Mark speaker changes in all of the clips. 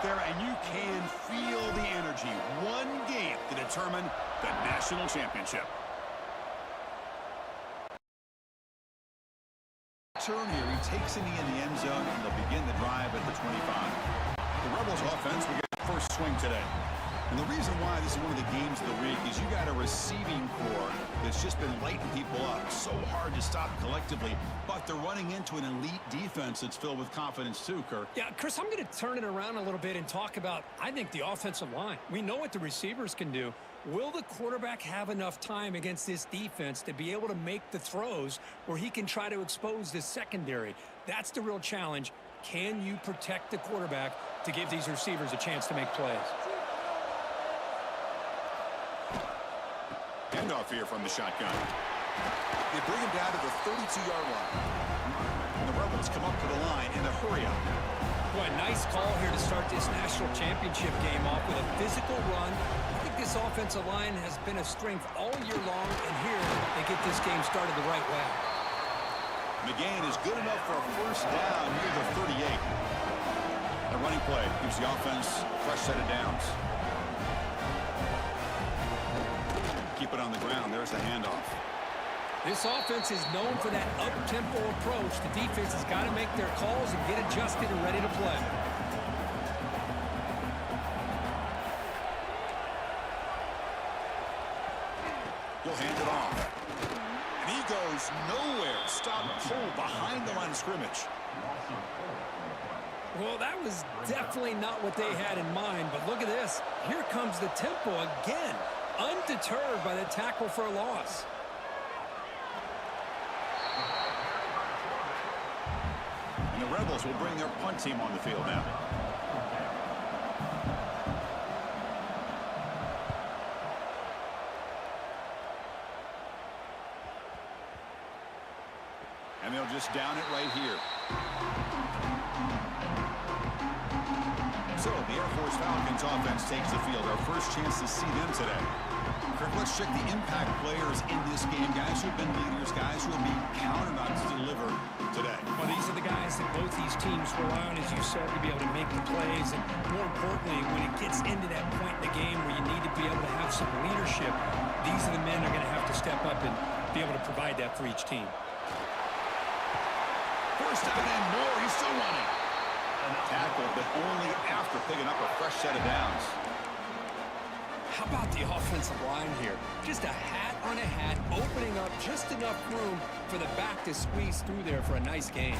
Speaker 1: there, and you can feel the energy. One game to determine the national championship. Turn here, he takes it in the end zone, and they'll begin the drive at the 25. The Rebels offense will get the first swing today. And the reason why this is one of the games of the week is you got a receiving core that's just been lighting people up. So hard to stop collectively, but they're running into an elite defense that's filled with confidence too, Kirk.
Speaker 2: Yeah, Chris, I'm going to turn it around a little bit and talk about, I think, the offensive line. We know what the receivers can do. Will the quarterback have enough time against this defense to be able to make the throws where he can try to expose this secondary? That's the real challenge. Can you protect the quarterback to give these receivers a chance to make plays?
Speaker 1: Handoff here from the shotgun. They bring him down to the 32-yard line. And the Rebels come up to the line in a hurry up.
Speaker 2: Boy, nice call here to start this national championship game off with a physical run. I think this offensive line has been a strength all year long, and here they get this game started the right way.
Speaker 1: McGann is good enough for a first down near the 38. The running play gives the offense a fresh set of downs. Keep it on the ground. There's the handoff.
Speaker 2: This offense is known for that up-tempo approach. The defense has got to make their calls and get adjusted and ready to play.
Speaker 1: He'll hand it off. And he goes nowhere. Stop cold behind the line of scrimmage.
Speaker 2: Well, that was definitely not what they had in mind, but look at this. Here comes the tempo again, undeterred by the tackle for a loss.
Speaker 1: And the Rebels will bring their punt team on the field now. And they'll just down it right here. So the Air Force Falcons offense takes the field. Our first chance to see them today. Kirk, let's check the impact players in this game. Guys who have been leaders, guys who will be counted on to deliver today.
Speaker 2: Well, these are the guys that both these teams rely on, as you said, to be able to make the plays. And more importantly, when it gets into that point in the game where you need to be able to have some leadership, these are the men that are going to have to step up and be able to provide that for each team.
Speaker 1: First down and more. He's still running. Tackle, but only after picking up a fresh set of downs.
Speaker 2: How about the offensive line here? Just a hat on a hat, opening up just enough room for the back to squeeze through there for a nice gain.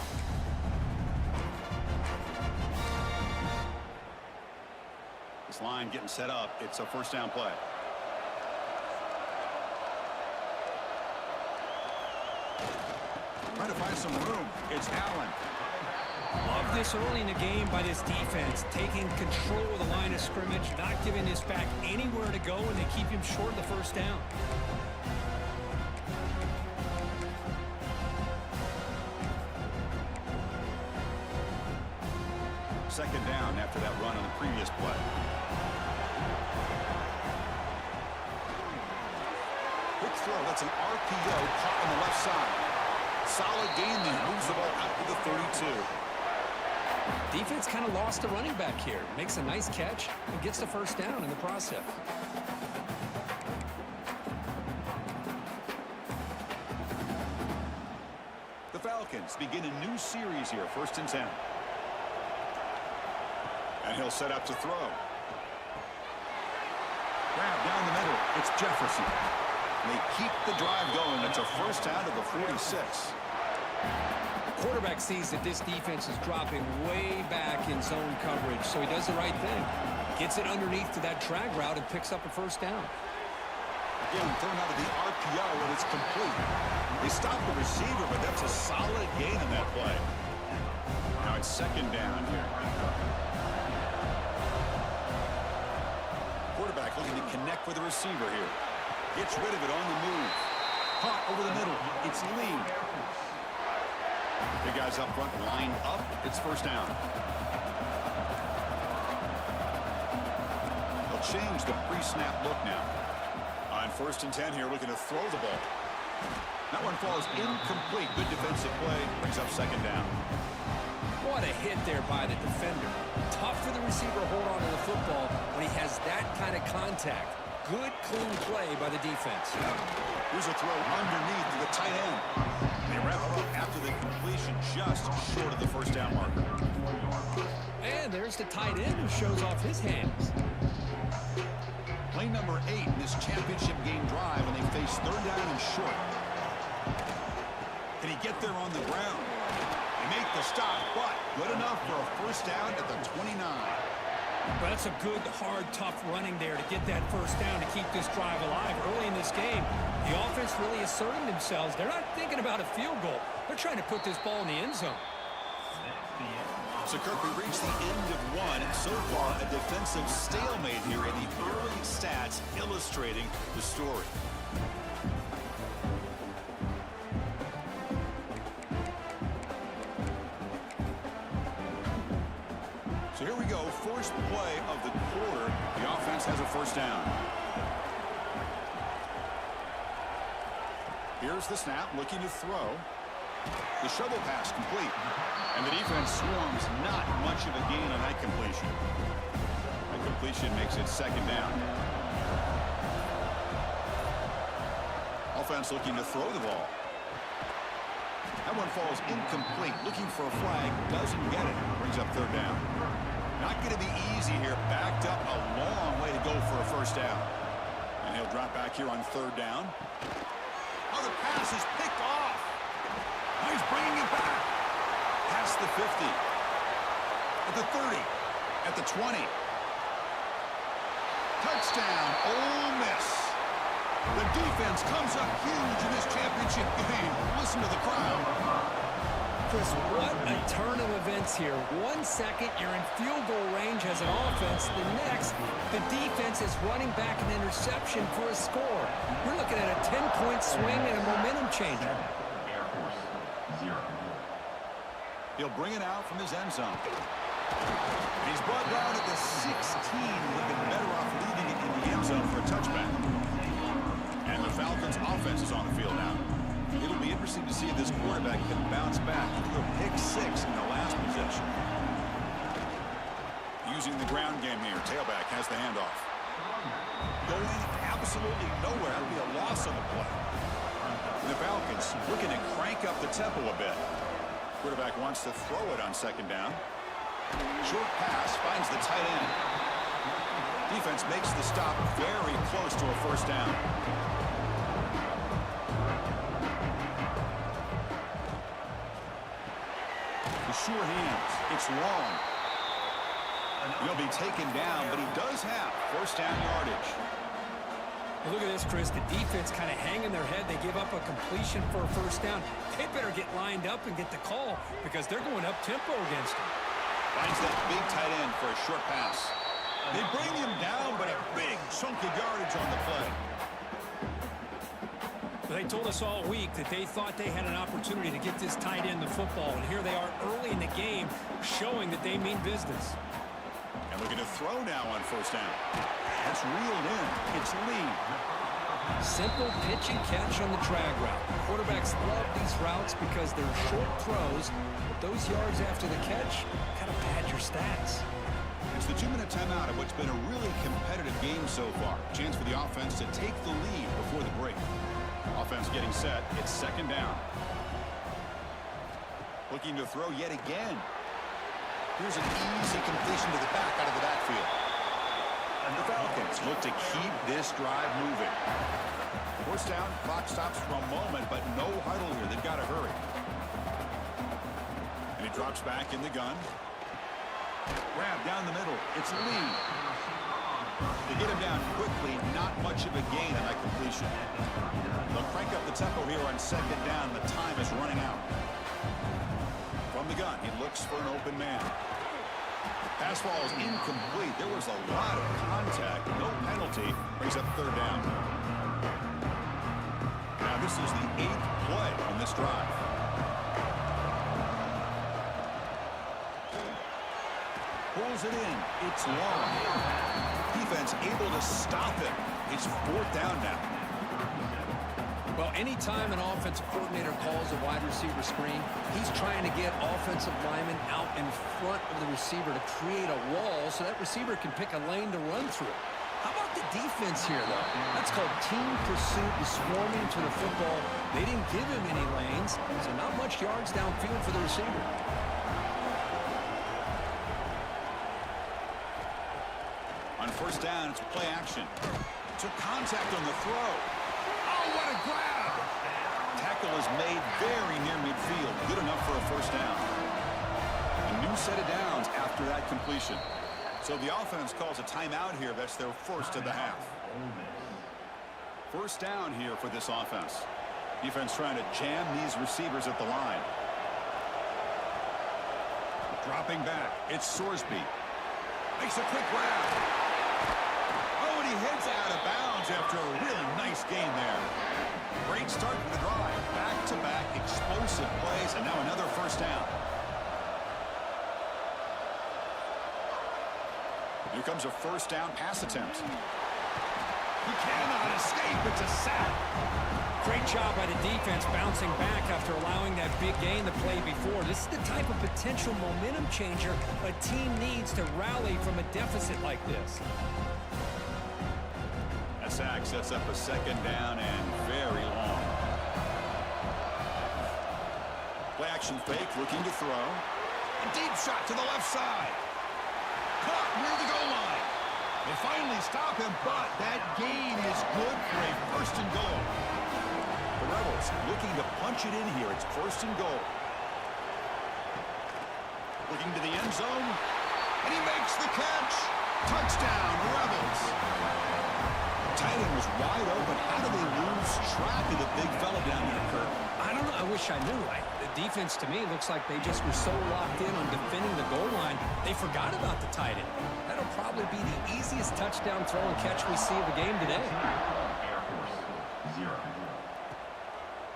Speaker 1: This line getting set up. It's a first down play. Trying to find some room. It's Allen.
Speaker 2: Love this early in the game by this defense, taking control of the line of scrimmage, not giving this back anywhere to go, and they keep him short of the first down.
Speaker 1: Second down after that run on the previous play. Quick throw. That's an RPO caught on the left side. Solid gain there. Moves the ball out to the 32.
Speaker 2: Defense kind of lost the running back here. Makes a nice catch and gets the first down in the process.
Speaker 1: The Falcons begin a new series here. First and 10. And he'll set up to throw. Grab down the middle. It's Jefferson. They keep the drive going. It's a first down to the 46.
Speaker 2: The quarterback sees that this defense is dropping way back in zone coverage, so he does the right thing. Gets it underneath to that drag route and picks up a first down.
Speaker 1: Again, thrown out of the RPO, and it's complete. They stop the receiver, but that's a solid gain in that play. Now it's second down here. Quarterback looking to connect with the receiver here. Gets rid of it on the move. Caught over the middle. It's Lee. The guys up front lined up. It's first down. They'll change the pre-snap look now. On first and 10 here, looking to throw the ball. That one falls incomplete. Good defensive play. Brings up second down.
Speaker 2: What a hit there by the defender. tough for the receiver to hold on to the football when he has that kind of contact. Good, clean play by the defense.
Speaker 1: Here's a throw underneath to the tight end. They wrap it up after the completion just short of the first down marker.
Speaker 2: And there's the tight end who shows off his hands.
Speaker 1: Play number 8 in this championship game drive, and they face third down and short. Can he get there on the ground? They make the stop, but good enough for a first down at the 29.
Speaker 2: But that's a good, hard, tough running there to get that first down to keep this drive alive. Early in this game, the offense really asserting themselves. They're not thinking about a field goal. They're trying to put this ball in the end zone.
Speaker 1: So, Kirk, we reached the end of one. So far, a defensive stalemate here in the early stats illustrating the story. So here we go. First play of the quarter. The offense has a first down. Here's the snap, looking to throw. The shovel pass complete. And the defense swarms, not much of a gain on that completion. The completion makes it second down. Offense looking to throw the ball. That one falls incomplete. Looking for a flag, doesn't get it. Brings up third down. Not going to be easy here. Backed up a long way to go for a first down. And he'll drop back here on third down. Oh, the pass is picked off. Now he's bringing it back. Past the 50. At the 30. At the 20. Touchdown, Ole Miss. The defense comes up huge in this championship game. Listen to the crowd.
Speaker 2: Chris, what a turn of events here. 1 second, you're in field goal range as an offense. The next, the defense is running back an interception for a score. We're looking at a 10-point swing and a momentum changer.
Speaker 1: He'll bring it out from his end zone. He's brought down at the 16. Would have been better off leaving it in the end zone for a touchback. And the Falcons' offense is on the field now. It'll be interesting to see if this quarterback can bounce back through a pick 6 in the last possession. Using the ground game here. Tailback has the handoff. Going absolutely nowhere. That'll be a loss on the play. And the Falcons looking to crank up the tempo a bit. Quarterback wants to throw it on second down. Short pass finds the tight end. Defense makes the stop very close to a first down. The sure hands. It's long. He'll be taken down, but he does have first down yardage.
Speaker 2: Well, look at this, Chris. The defense kind of hanging their head. They give up a completion for a first down. They better get lined up and get the call because they're going up-tempo against him.
Speaker 1: Finds that big tight end for a short pass. They bring him down, but a big chunk of yardage on the play.
Speaker 2: They told us all week that they thought they had an opportunity to get this tight end the football, and here they are early in the game showing that they mean business.
Speaker 1: And looking to throw now on first down. That's reeled in. It's Lee.
Speaker 2: Simple pitch and catch on the drag route. Quarterbacks love these routes because they're short throws, but those yards after the catch kind of pad your stats.
Speaker 1: It's the 2-minute timeout of what's been a really competitive game so far. Chance for the offense to take the lead before the break. Offense getting set. It's second down. Looking to throw yet again. Here's an easy completion to the back out of the backfield. And the Falcons look to keep this drive moving. First down, clock stops for a moment, but no huddle here. They've got to hurry. And he drops back in the gun. Grab down the middle. It's Lee. To get him down quickly, not much of a gain on that completion. They'll crank up the tempo here on second down. The time is running out. From the gun, he looks for an open man. Pass falls incomplete. There was a lot of contact. No penalty. Brings up third down. Now this is the 8th play on this drive. Pulls it in. It's long. Defense able to stop it. It's fourth down now.
Speaker 2: Well, anytime an offensive coordinator calls a wide receiver screen, he's trying to get offensive linemen out in front of the receiver to create a wall so that receiver can pick a lane to run through. How about the defense here, though? That's called team pursuit and swarming to the football. They didn't give him any lanes, so not much yards downfield for the receiver.
Speaker 1: On first down, it's play action. Took contact on the throw. Oh, what a grab! Tackle is made very near midfield. Good enough for a first down. A new set of downs after that completion. So the offense calls a timeout here. That's their first of the half. First down here for this offense. Defense trying to jam these receivers at the line. Dropping back. It's Sorsby. Makes a quick grab. Oh, and he heads out of bounds after a really nice game there. Great start to the drive. Back-to-back explosive plays, and now another first down. Here comes a first down pass attempt. He cannot escape. It's a sack.
Speaker 2: Great job by the defense bouncing back after allowing that big gain the play before. This is the type of potential momentum changer a team needs to rally from a deficit like this.
Speaker 1: A sack sets up a second down and very long. Play action fake, looking to throw. A deep shot to the left side. Caught near the goal line. They finally stop him, but that gain is good for a first and goal. The Rebels looking to punch it in here. It's first and goal. Looking to the end zone. And he makes the catch. Touchdown, Rebels. Tight end was wide open. How do they lose track of the big fella down there, Kirk?
Speaker 2: I don't know. I wish I knew. The defense, to me, looks like they just were so locked in on defending the goal line, they forgot about the tight end. That'll probably be the easiest touchdown throw and catch we see of the game today.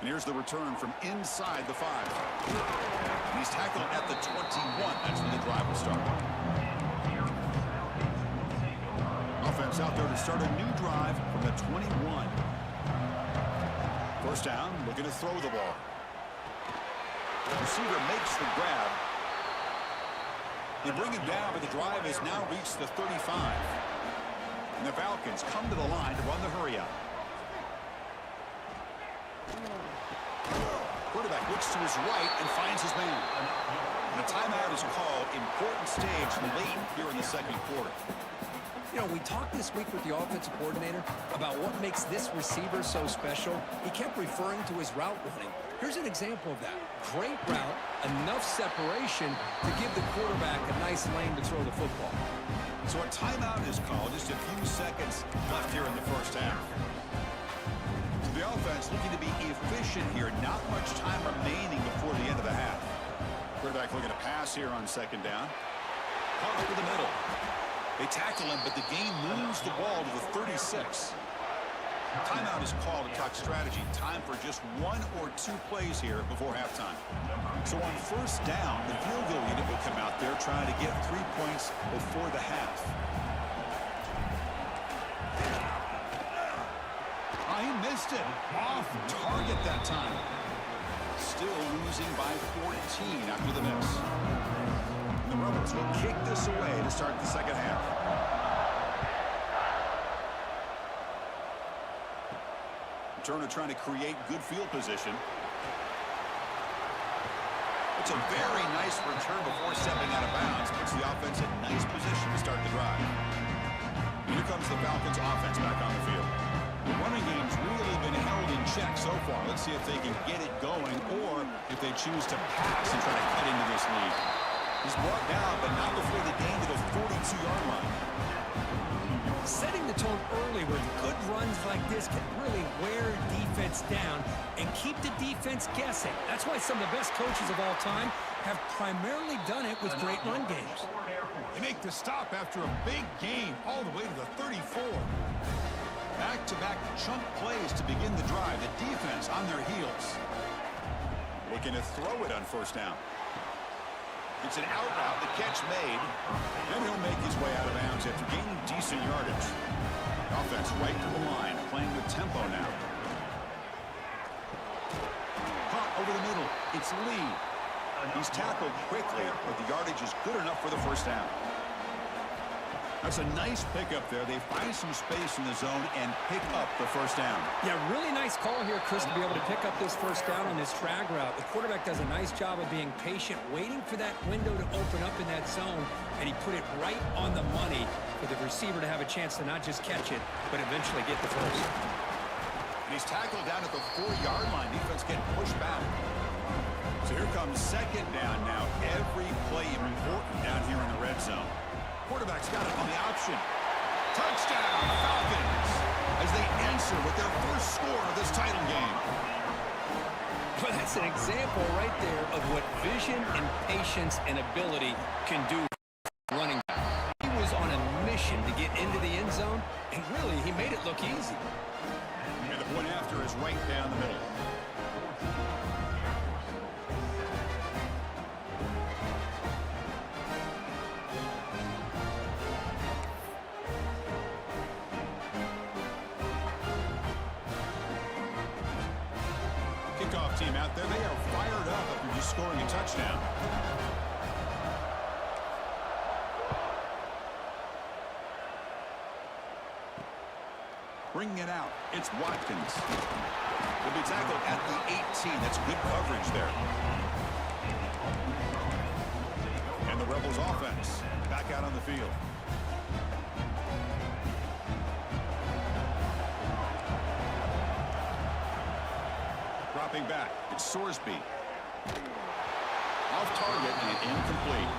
Speaker 1: And here's the return from inside the 5. And he's tackled at the 21. That's when the drive will start. Offense out there to start a new drive from the 21. First down, looking to throw the ball. The receiver makes the grab. They bring him down, but the drive has now reached the 35. And the Falcons come to the line to run the hurry out. Quarterback looks to his right and finds his man. And a timeout is called. Important stage late here in the second quarter.
Speaker 2: You know, we talked this week with the offensive coordinator about what makes this receiver so special. He kept referring to his route running. Here's an example of that. Great route, enough separation to give the quarterback a nice lane to throw the football.
Speaker 1: So a timeout is called. Just a few seconds left here in the first half. So the offense looking to be efficient here. Not much time remaining before the end of the half. Quarterback looking to pass here on second down. Caught over the middle. They tackle him, but the game moves the ball to the 36. Timeout is called to talk strategy. Time for just 1 or 2 plays here before halftime. So on first down, the field goal unit will come out there trying to get 3 points before the half. Oh, he missed it. Off target that time. Still losing by 14 after the miss. The Rebels will kick this away to start the second half. Turner trying to create good field position. It's a very nice return before stepping out of bounds. Puts the offense in nice position to start the drive. Here comes the Falcons offense back on the field. The running game's really been held in check so far. Let's see if they can get it going or if they choose to pass and try to cut into this lead. He's brought down, but not before the gain to the 42-yard line.
Speaker 2: Setting the tone early with good runs like this can really wear defense down and keep the defense guessing. That's why some of the best coaches of all time have primarily done it with great run games.
Speaker 1: They make the stop after a big gain all the way to the 34. Back-to-back chunk plays to begin the drive. The defense on their heels. Looking to throw it on first down. It's an out route, the catch made, and he'll make his way out of bounds after gaining decent yardage. Offense right to the line, playing with tempo now. It's Lee. He's tackled quickly, but the yardage is good enough for the first down. That's a nice pickup there. They find some space in the zone and pick up the first down.
Speaker 2: Yeah, really nice call here, Chris, to be able to pick up this first down on this drag route. The quarterback does a nice job of being patient, waiting for that window to open up in that zone, and he put it right on the money for the receiver to have a chance to not just catch it, but eventually get the first.
Speaker 1: And he's tackled down at the 4-yard line. Defense getting pushed back. So here comes second down now. Every play important down here in the red zone. Quarterback's got it on the option. Touchdown, Falcons, as they answer with their first score of this title game.
Speaker 2: Well, that's an example right there of what vision and patience and ability can do running back. He was on a mission to get into the end zone, and really, he made it look easy.
Speaker 1: And the point after is right down the middle. Kickoff team out there, they are fired up after just scoring a touchdown. Bringing it out, it's Watkins. Will be tackled at the 18. That's good coverage there. And the Rebels offense back out on the field. Dropping back, it's Sorsby. Off target and incomplete.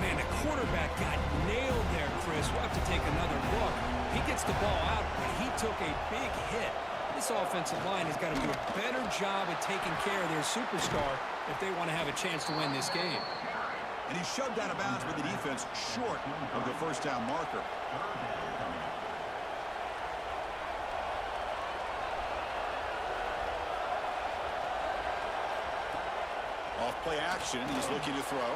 Speaker 2: Man, the quarterback got nailed there, Chris. We'll have to take another look. He gets the ball out, but he took a big hit. This offensive line has got to do a better job at taking care of their superstar if they want to have a chance to win this game.
Speaker 1: And he's shoved out of bounds with the defense short of the first down marker. Off play action, he's looking to throw.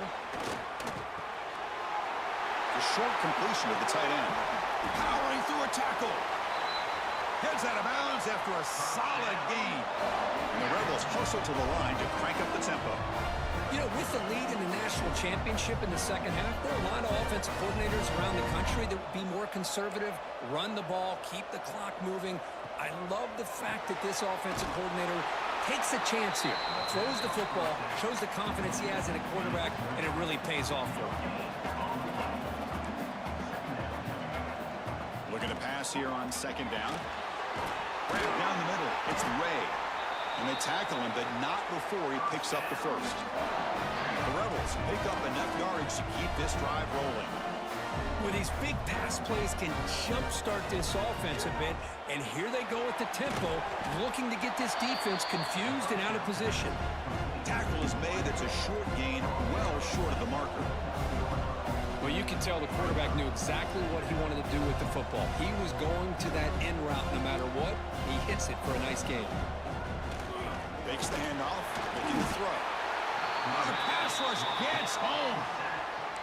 Speaker 1: A short completion of the tight end. Powering through a tackle. Heads out of bounds after a solid gain. And the Rebels hustle to the line to crank up the tempo.
Speaker 2: You know, with the lead in the national championship in the second half, there are a lot of offensive coordinators around the country that would be more conservative, run the ball, keep the clock moving. I love the fact that this offensive coordinator takes a chance here, throws the football, shows the confidence he has in a quarterback, and it really pays off for him.
Speaker 1: Looking to pass here on second down. Right down the middle, it's Ray. And they tackle him, but not before he picks up the first. The Rebels pick up enough yardage to keep this drive rolling.
Speaker 2: Well, these big pass plays can jumpstart this offense a bit, and here they go at the tempo, looking to get this defense confused and out of position.
Speaker 1: Tackle is made. It's a short gain, well short of the marker.
Speaker 2: Well, you can tell the quarterback knew exactly what he wanted to do with the football. He was going to that end route no matter what. He hits it for a nice gain.
Speaker 1: Takes the handoff, looking to throw. The pass rush gets home.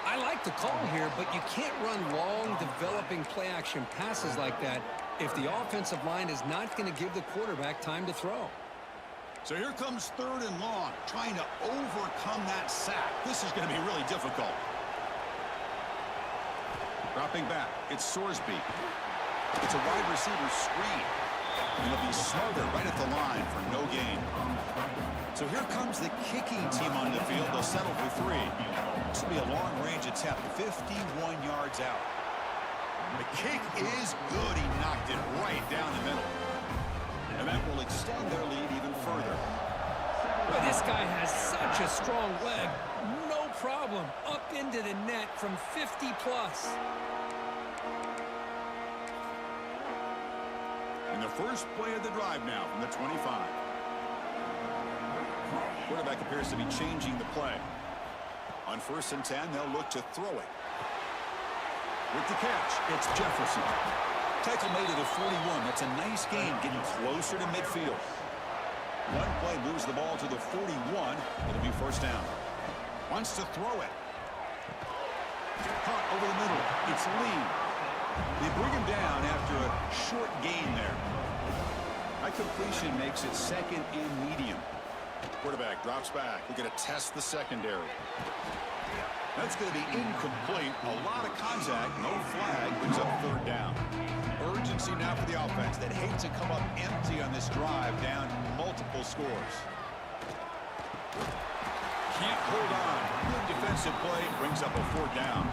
Speaker 2: I like the call here, but you can't run long, developing play-action passes like that if the offensive line is not going to give the quarterback time to throw.
Speaker 1: So here comes third and long, trying to overcome that sack. This is going to be really difficult. Dropping back, it's Sorsby. It's a wide receiver screen. And he'll be smothered right at the line for no gain. So here comes the kicking team on the field. They'll settle for 3. This will be a long-range attempt, 51 yards out. The kick is good. He knocked it right down the middle. And that will extend their lead even further.
Speaker 2: Well, this guy has such a strong leg. No problem. Up into the net from 50-plus.
Speaker 1: And the first play of the drive now from the 25. Quarterback appears to be changing the play. On 1st and 10, they'll look to throw it. With the catch, it's Jefferson. Tackle made at the 41. That's a nice gain, getting closer to midfield. One play moves the ball to the 41. It'll be first down. Wants to throw it. Caught over the middle. It's Lee. They bring him down after a short gain there. That completion makes it second and medium. Quarterback drops back. We're going to test the secondary. That's going to be incomplete. A lot of contact. No flag. Brings up third down. Urgency now for the offense that hate to come up empty on this drive, down multiple scores. Can't hold on. Good defensive play. Brings up a fourth down.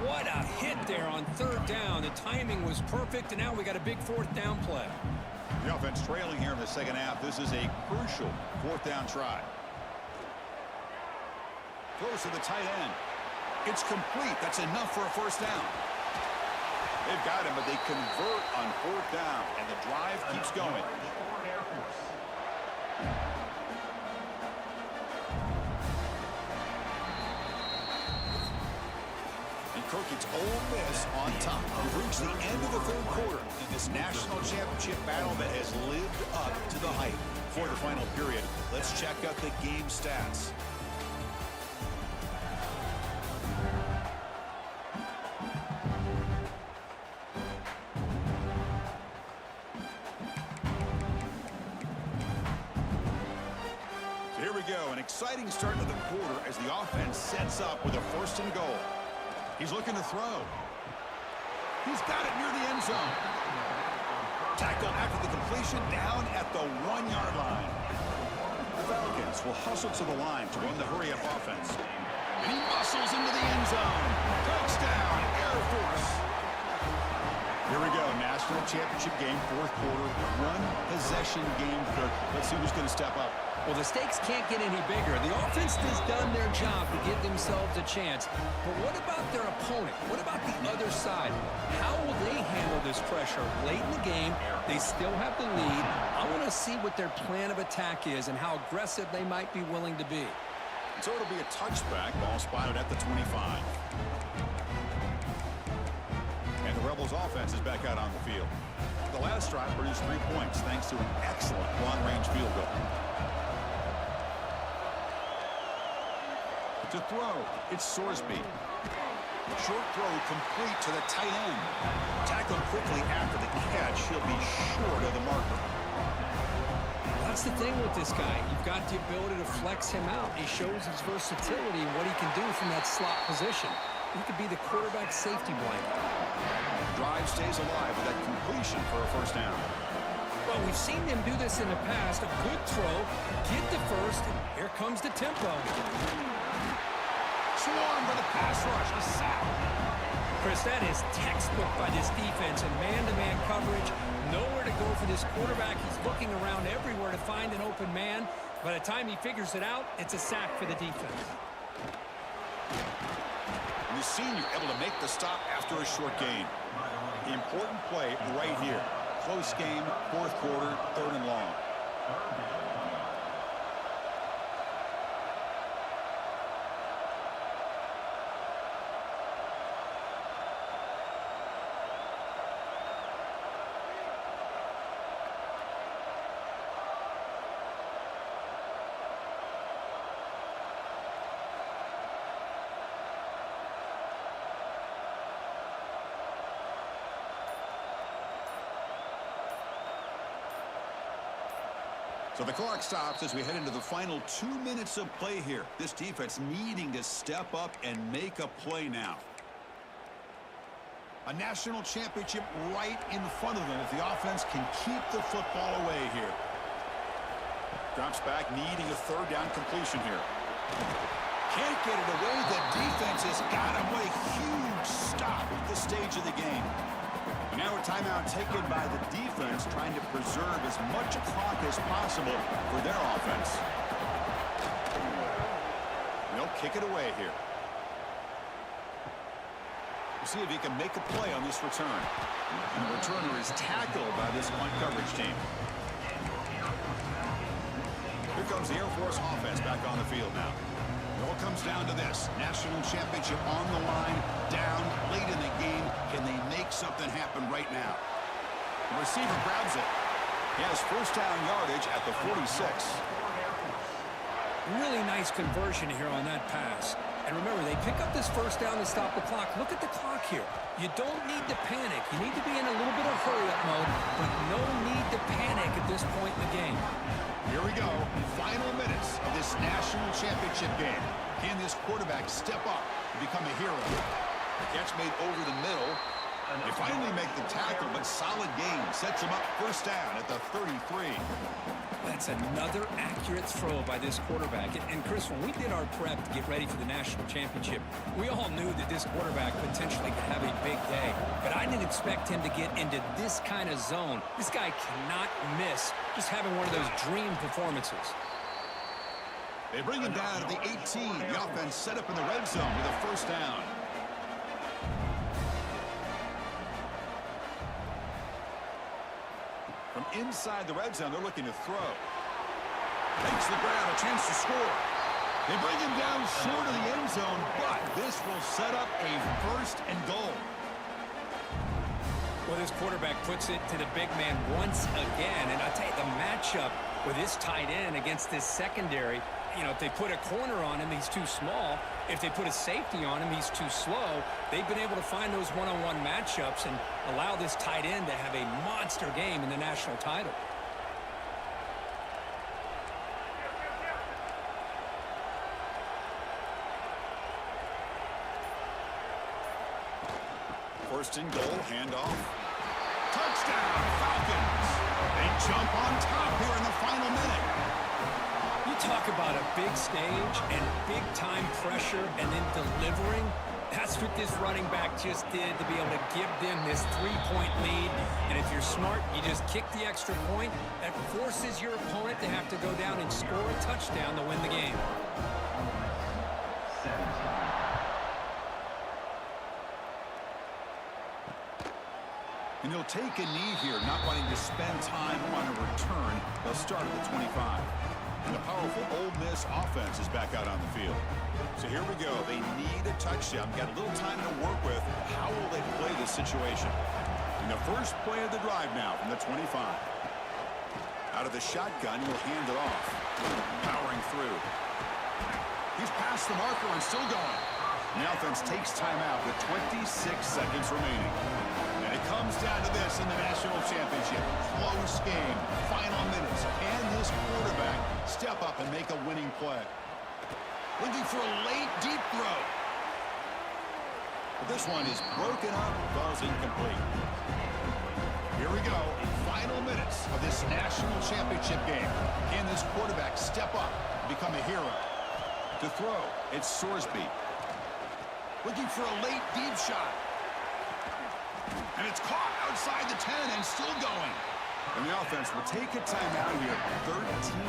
Speaker 2: What a hit there on third down. The timing was perfect, and now we got a big fourth down play.
Speaker 1: The offense trailing here in the second half. This is a crucial fourth down try. Throws to the tight end. It's complete. That's enough for a first down. They've got him, but they convert on fourth down, and the drive keeps going. And Kirk's Ole Miss on top. We've reached the end of the third quarter in this national championship battle that has lived up to the hype. For the final period, let's check out the game stats. An exciting start to the quarter as the offense sets up with a first and goal. He's looking to throw. He's got it near the end zone. Tackle after the completion down at the 1-yard line. The Falcons will hustle to the line to run the hurry-up offense. And he muscles into the end zone. Touchdown, Air Force. Here we go, national championship game, fourth quarter, one-possession game. Let's see who's going to step up.
Speaker 2: Well, the stakes can't get any bigger. The offense has done their job to give themselves a chance. But what about their opponent? What about the other side? How will they handle this pressure? Late in the game, they still have the lead. I want to see what their plan of attack is and how aggressive they might be willing to be.
Speaker 1: So it'll be a touchback. Ball spotted at the 25. And the Rebels offense is back out on the field. The last drive produced 3 points thanks to an excellent long-range field goal. To throw, it's Sorsby. Short throw complete to the tight end. Tackled quickly after the catch. He'll be short of the marker.
Speaker 2: That's the thing with this guy. You've got the ability to flex him out. He shows his versatility and what he can do from that slot position. He could be the quarterback safety blanket.
Speaker 1: Drive stays alive with that completion for a first down.
Speaker 2: Well, we've seen them do this in the past. A good throw, get the first, and here comes the tempo.
Speaker 1: Swarm for the pass rush, a sack.
Speaker 2: Chris, that is textbook by this defense and man-to-man coverage. Nowhere to go for this quarterback. He's looking around everywhere to find an open man. By the time he figures it out, it's a sack for the defense.
Speaker 1: The senior able to make the stop after a short gain. The important play right here. Close game, fourth quarter, third and long. So the clock stops as we head into the final 2 minutes of play here. This defense needing to step up and make a play now. A national championship right in front of them if the offense can keep the football away here. Drops back, needing a third down completion here. Can't get it away. The defense has got him. What a huge stop at this stage of the game. Now a timeout taken by the defense, trying to preserve as much clock as possible for their offense. They'll kick it away here. We'll see if he can make a play on this return. And the returner is tackled by this punt coverage team. Here comes the Air Force offense back on the field now. It all comes down to this. National championship on the line, down late in the game. Can they make something happen right now? The receiver grabs it. He has first down yardage at the 46.
Speaker 2: Really nice conversion here on that pass. And remember, they pick up this first down to stop the clock. Look at the clock here. You don't need to panic. You need to be in a little bit of hurry-up mode, but no need to panic at this point in the game.
Speaker 1: Here we go. Final minutes of this national championship game. Can this quarterback step up and become a hero? The catch made over the middle. They finally make the tackle, but solid game. Sets him up first down at the 33.
Speaker 2: That's another accurate throw by this quarterback. And Chris, when we did our prep to get ready for the national championship, we all knew that this quarterback potentially could have a big day. But I didn't expect him to get into this kind of zone. This guy cannot miss just having one of those dream performances.
Speaker 1: They bring him down to the 18. The offense set up in the red zone with a first down. From inside the red zone, they're looking to throw. Takes the grab, a chance to score. They bring him down short of the end zone, but this will set up a first and goal.
Speaker 2: Well, this quarterback puts it to the big man once again. And I tell you, the matchup with this tight end against this secondary, you know, if they put a corner on him, he's too small. If they put a safety on him, he's too slow. They've been able to find those one-on-one matchups and allow this tight end to have a monster game in the national title.
Speaker 1: First and goal, handoff. Touchdown, Falcons. They jump on top here in the final minute.
Speaker 2: You talk about a big stage and big-time pressure and then delivering. That's what this running back just did to be able to give them this three-point lead. And if you're smart, you just kick the extra point. That forces your opponent to have to go down and score a touchdown to win the game.
Speaker 1: And he'll take a knee here, not wanting to spend time on a return. They'll start at the 25. And the powerful Ole Miss offense is back out on the field. So here we go. They need a touchdown. Got a little time to work with. How will they play this situation? In the first play of the drive now from the 25. Out of the shotgun, he'll hand it off. Powering through. He's past the marker and still going. And the offense takes time out with 26 seconds remaining. And it comes down to this in the national championship. Close game, final minutes. Can this quarterback step up and make a winning play? Looking for a late, deep throw. But this one is broken up, falls incomplete. Here we go, final minutes of this national championship game. Can this quarterback step up and become a hero? To throw, it's Sorsby. Looking for a late, deep shot. And it's caught outside the 10 and still going. And the offense will take a timeout here. 13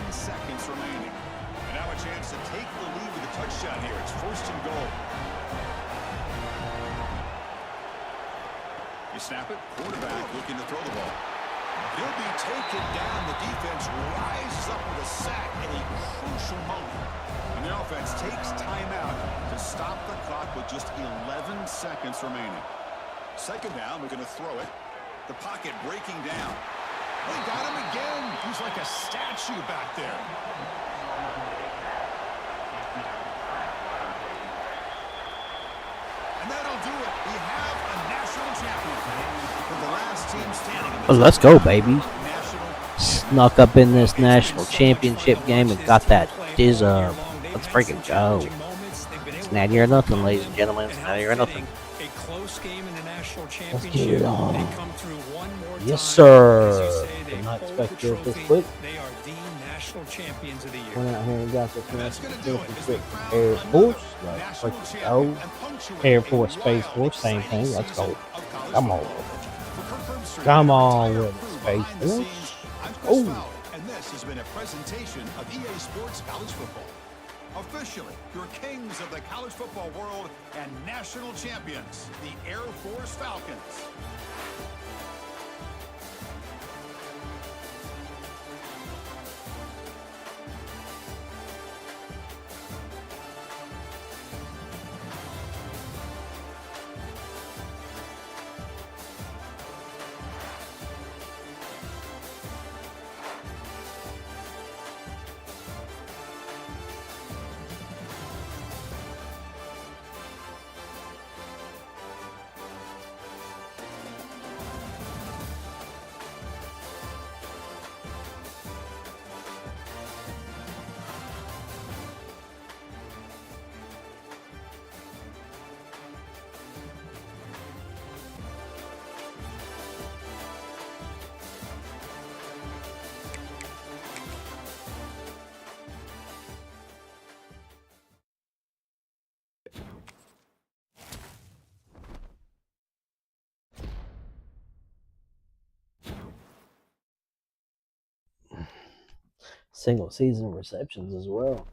Speaker 1: seconds remaining. And now a chance to take the lead with a touchdown here. It's first and goal. You snap it. Quarterback looking to throw the ball. He'll be taken down. The defense rises up with a sack at a crucial moment. And the offense takes timeout to stop the clock with just 11 seconds remaining. Second down, we're going to throw it. The pocket breaking down. They got him again. He's like a statue back there. And that'll do it. We have a national champion. For the last team standing.
Speaker 3: Well, let's go, baby. Snuck up in this national championship game and got that diz up. Let's freaking go. It's Natty or Nothin, ladies and gentlemen. It's Natty or Nothin. Let's get it on. Yes, sir. Did not expect it this quick.
Speaker 2: They are the national champions of the year.
Speaker 3: Went out here and got this national championship. Air Force. Let's go. Air Force, Space Force, same thing. Let's go. Come on. Come on with it, Space Force. Oh.
Speaker 1: And this has been a presentation of EA Sports College Football. Officially, your kings of the college football world and national champions, the Air Force Falcons.
Speaker 3: single season receptions as well.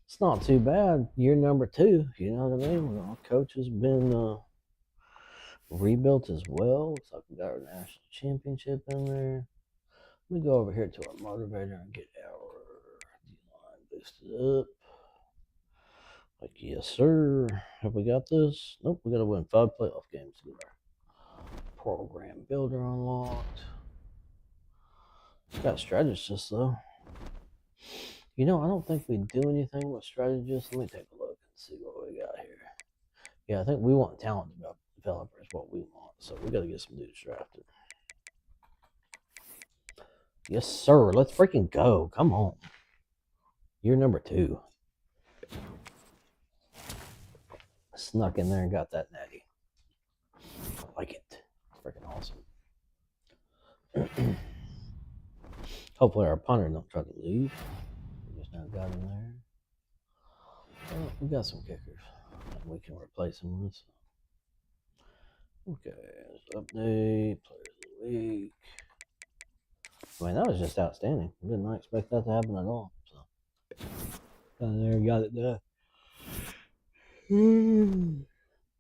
Speaker 3: It's not too bad. Year number 2, you know what I mean? Our coach has been rebuilt as well. Looks like we got our national championship in there. Let me go over here to our motivator and get our D-line boosted up. Like, yes, sir. Have we got this? Nope, we got to win 5 playoff games to get our program builder unlocked. Got strategists, though. You know, I don't think we do anything with strategists. Let me take a look and see what we got here. Yeah, I think we want talent developers, what we want. So we got to get some dudes drafted. Yes, sir. Let's freaking go. Come on. Year number 2. Snuck in there and got that natty. I like it. It's freaking awesome. Hopefully our punter don't try to leave. We just now got him there. Well, we got some kickers that we can replace him with. Okay, update, players of the week. I mean, that was just outstanding. I did not expect that to happen at all. So, got in there, got it done.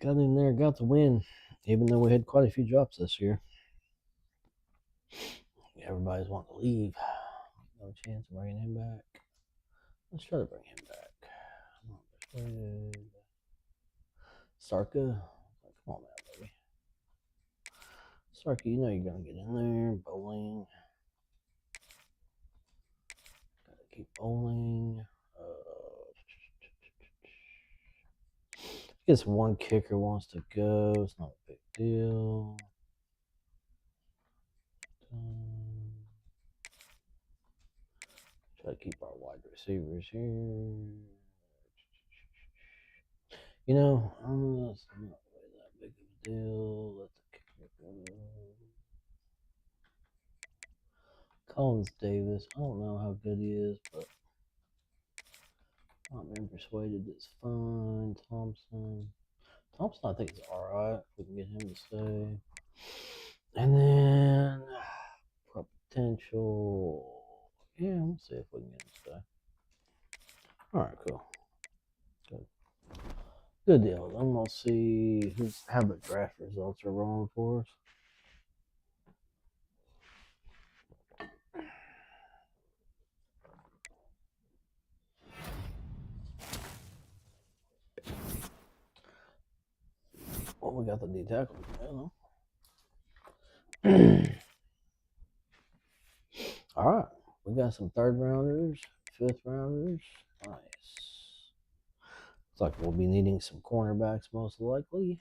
Speaker 3: Got in there, got the win, even though we had quite a few drops this year. Everybody's wanting to leave. No chance of bringing him back. Let's try to bring him back. Sarka. Come on, man, baby. Sarka, you know you're going to get in there. Bowling. Got to keep bowling. I guess one kicker wants to go. It's not a big deal. Try to keep our wide receivers here. You know, it's not really that big of a deal. Let the kicker go. Collins Davis. I don't know how good he is, but I've been persuaded it's fine. Thompson, I think is alright. We can get him to stay. And then potential. Yeah, we'll see if we can get him to stay. Alright, cool. Good. Good deal. Then we'll see how the draft results are rolling for us. Well, we got the D tackle. All right, we got some 3rd rounders, 5th rounders. Nice. Looks like we'll be needing some cornerbacks most likely.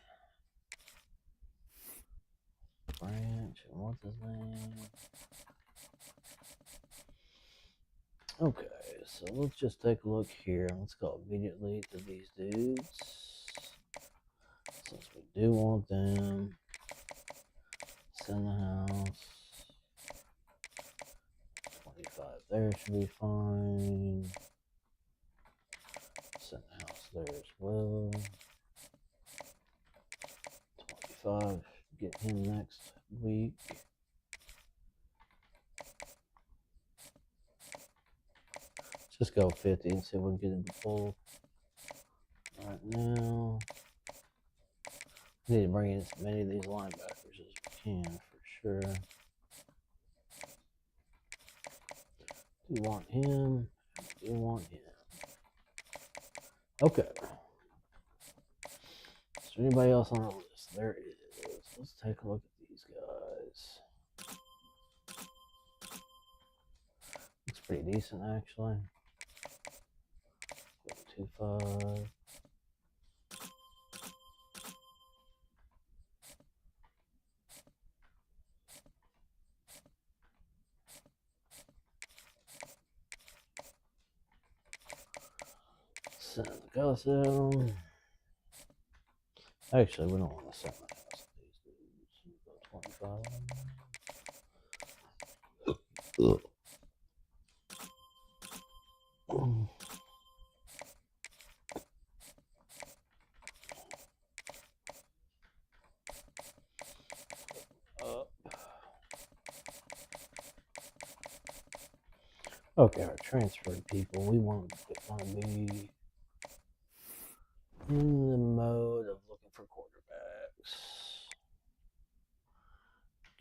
Speaker 3: Branch, and what's his name? Okay, so let's just take a look here. Let's go immediately to these dudes. Since we do want them. Send the house. 25 there should be fine. Send the house there as well. 25. Get him next week. Let's just go 50 and see if we can get him to pull. Right now, we need to bring in as many of these linebackers as we can for sure. We want him. We want him. Okay. Is there anybody else on the list? There is. Let's take a look at these guys. Looks pretty decent, actually. 2-5. Send the Gus down. Actually, we don't want to send the house to these dudes. Go 25. Okay, our transferred people. We want to be in the mode of looking for quarterbacks.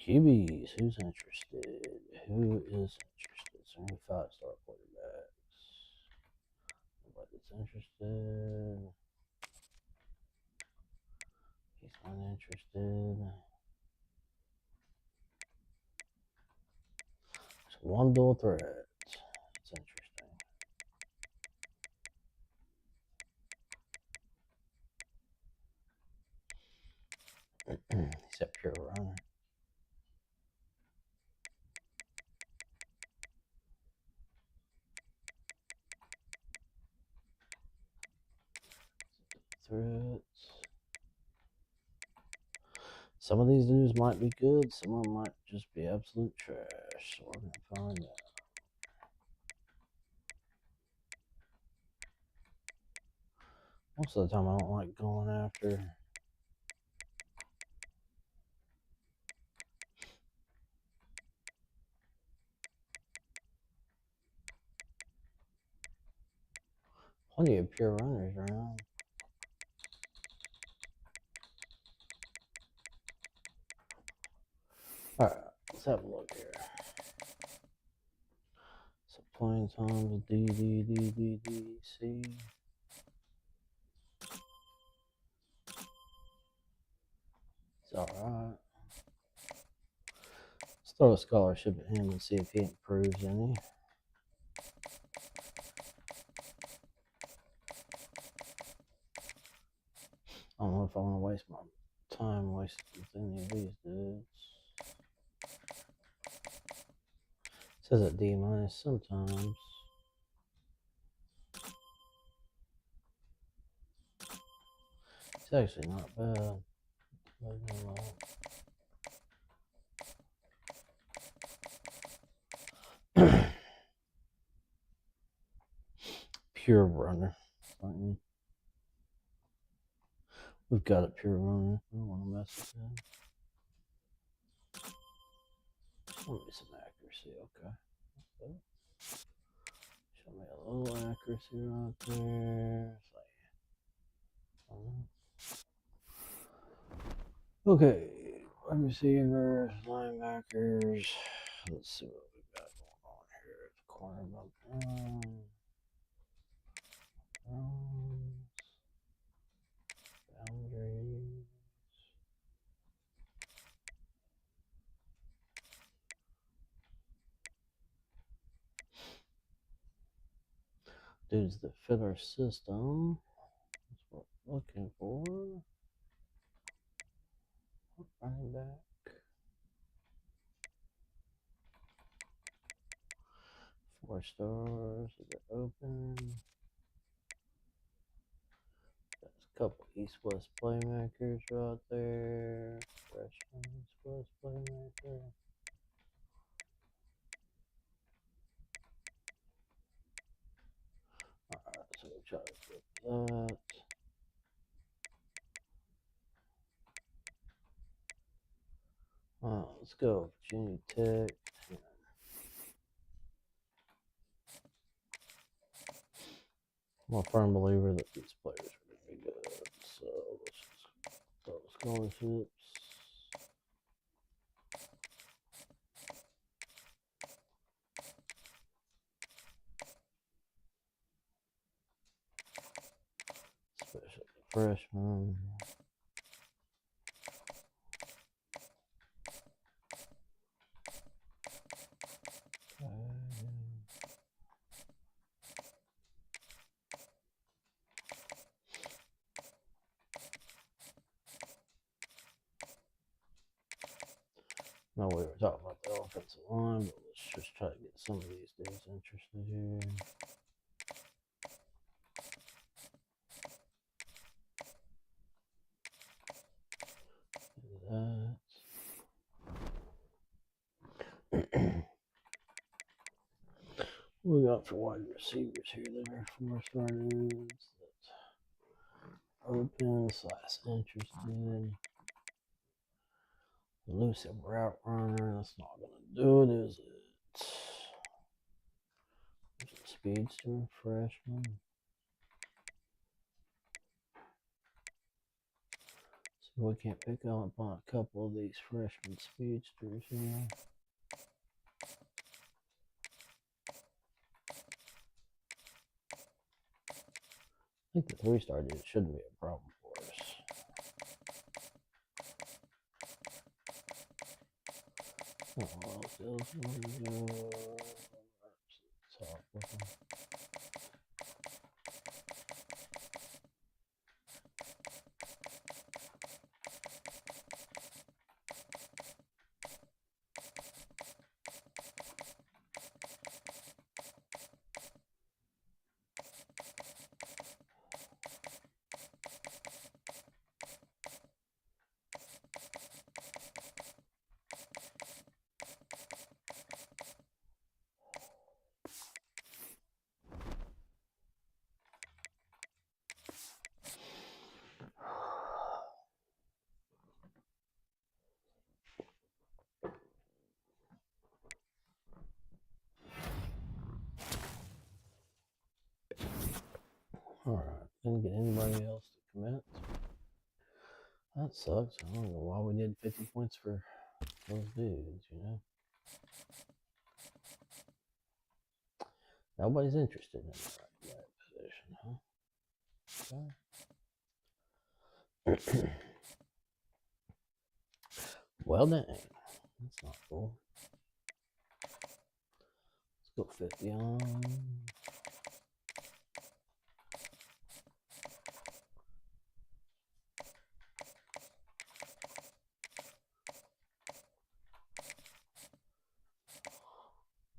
Speaker 3: QBs. Who's interested? Who is interested? So many 5-star quarterbacks. Nobody's interested. He's not interested. There's one dual threat. It's interesting. He's a pure runner. Threats. Some of these dudes might be good, some of them might just be absolute trash. So we're gonna find out. Most of the time I don't like going after plenty of pure runners around. Alright, let's have a look here. So playing times C. It's alright. Let's throw a scholarship at him and see if he improves any. I don't know if I want to waste my time wasting with any of these dudes. It says a D- sometimes. It's actually not bad. Pure runner. We've got a pure runner. I don't want to mess with him. Show me some accuracy, okay. Show me a little accuracy right there. Okay, wide receivers, linebackers. Let's see what we got going on here. Cornerback. Boundaries. Dudes that fit our system. That's what we're looking for. Running back. 4 stars. Is it open? There's a couple East-West playmakers right there. Freshman East-West playmaker. Alright, so we'll try to flip that. Let's go Virginia Tech. I'm a firm believer that these players are going to be good. So let's just throw scholarships. Especially the freshmen. No, we were talking about the offensive line, but let's just try to get some of these dudes interested here. Do that. What we got for wide receivers here? There are 4-star dudes that open / interested. Elusive route runner. That's not gonna do it, is it? speedster freshman. So we can't pick up on a couple of these freshman speedsters here. I think the 3-star dude shouldn't be a problem for us. Oh, let's talk with him. Alright, didn't get anybody else to commit. That sucks. I don't know why we did 50 points for those dudes, you know? Nobody's interested in that position, huh? Okay. Well, dang. That's not cool. Let's go 50 on.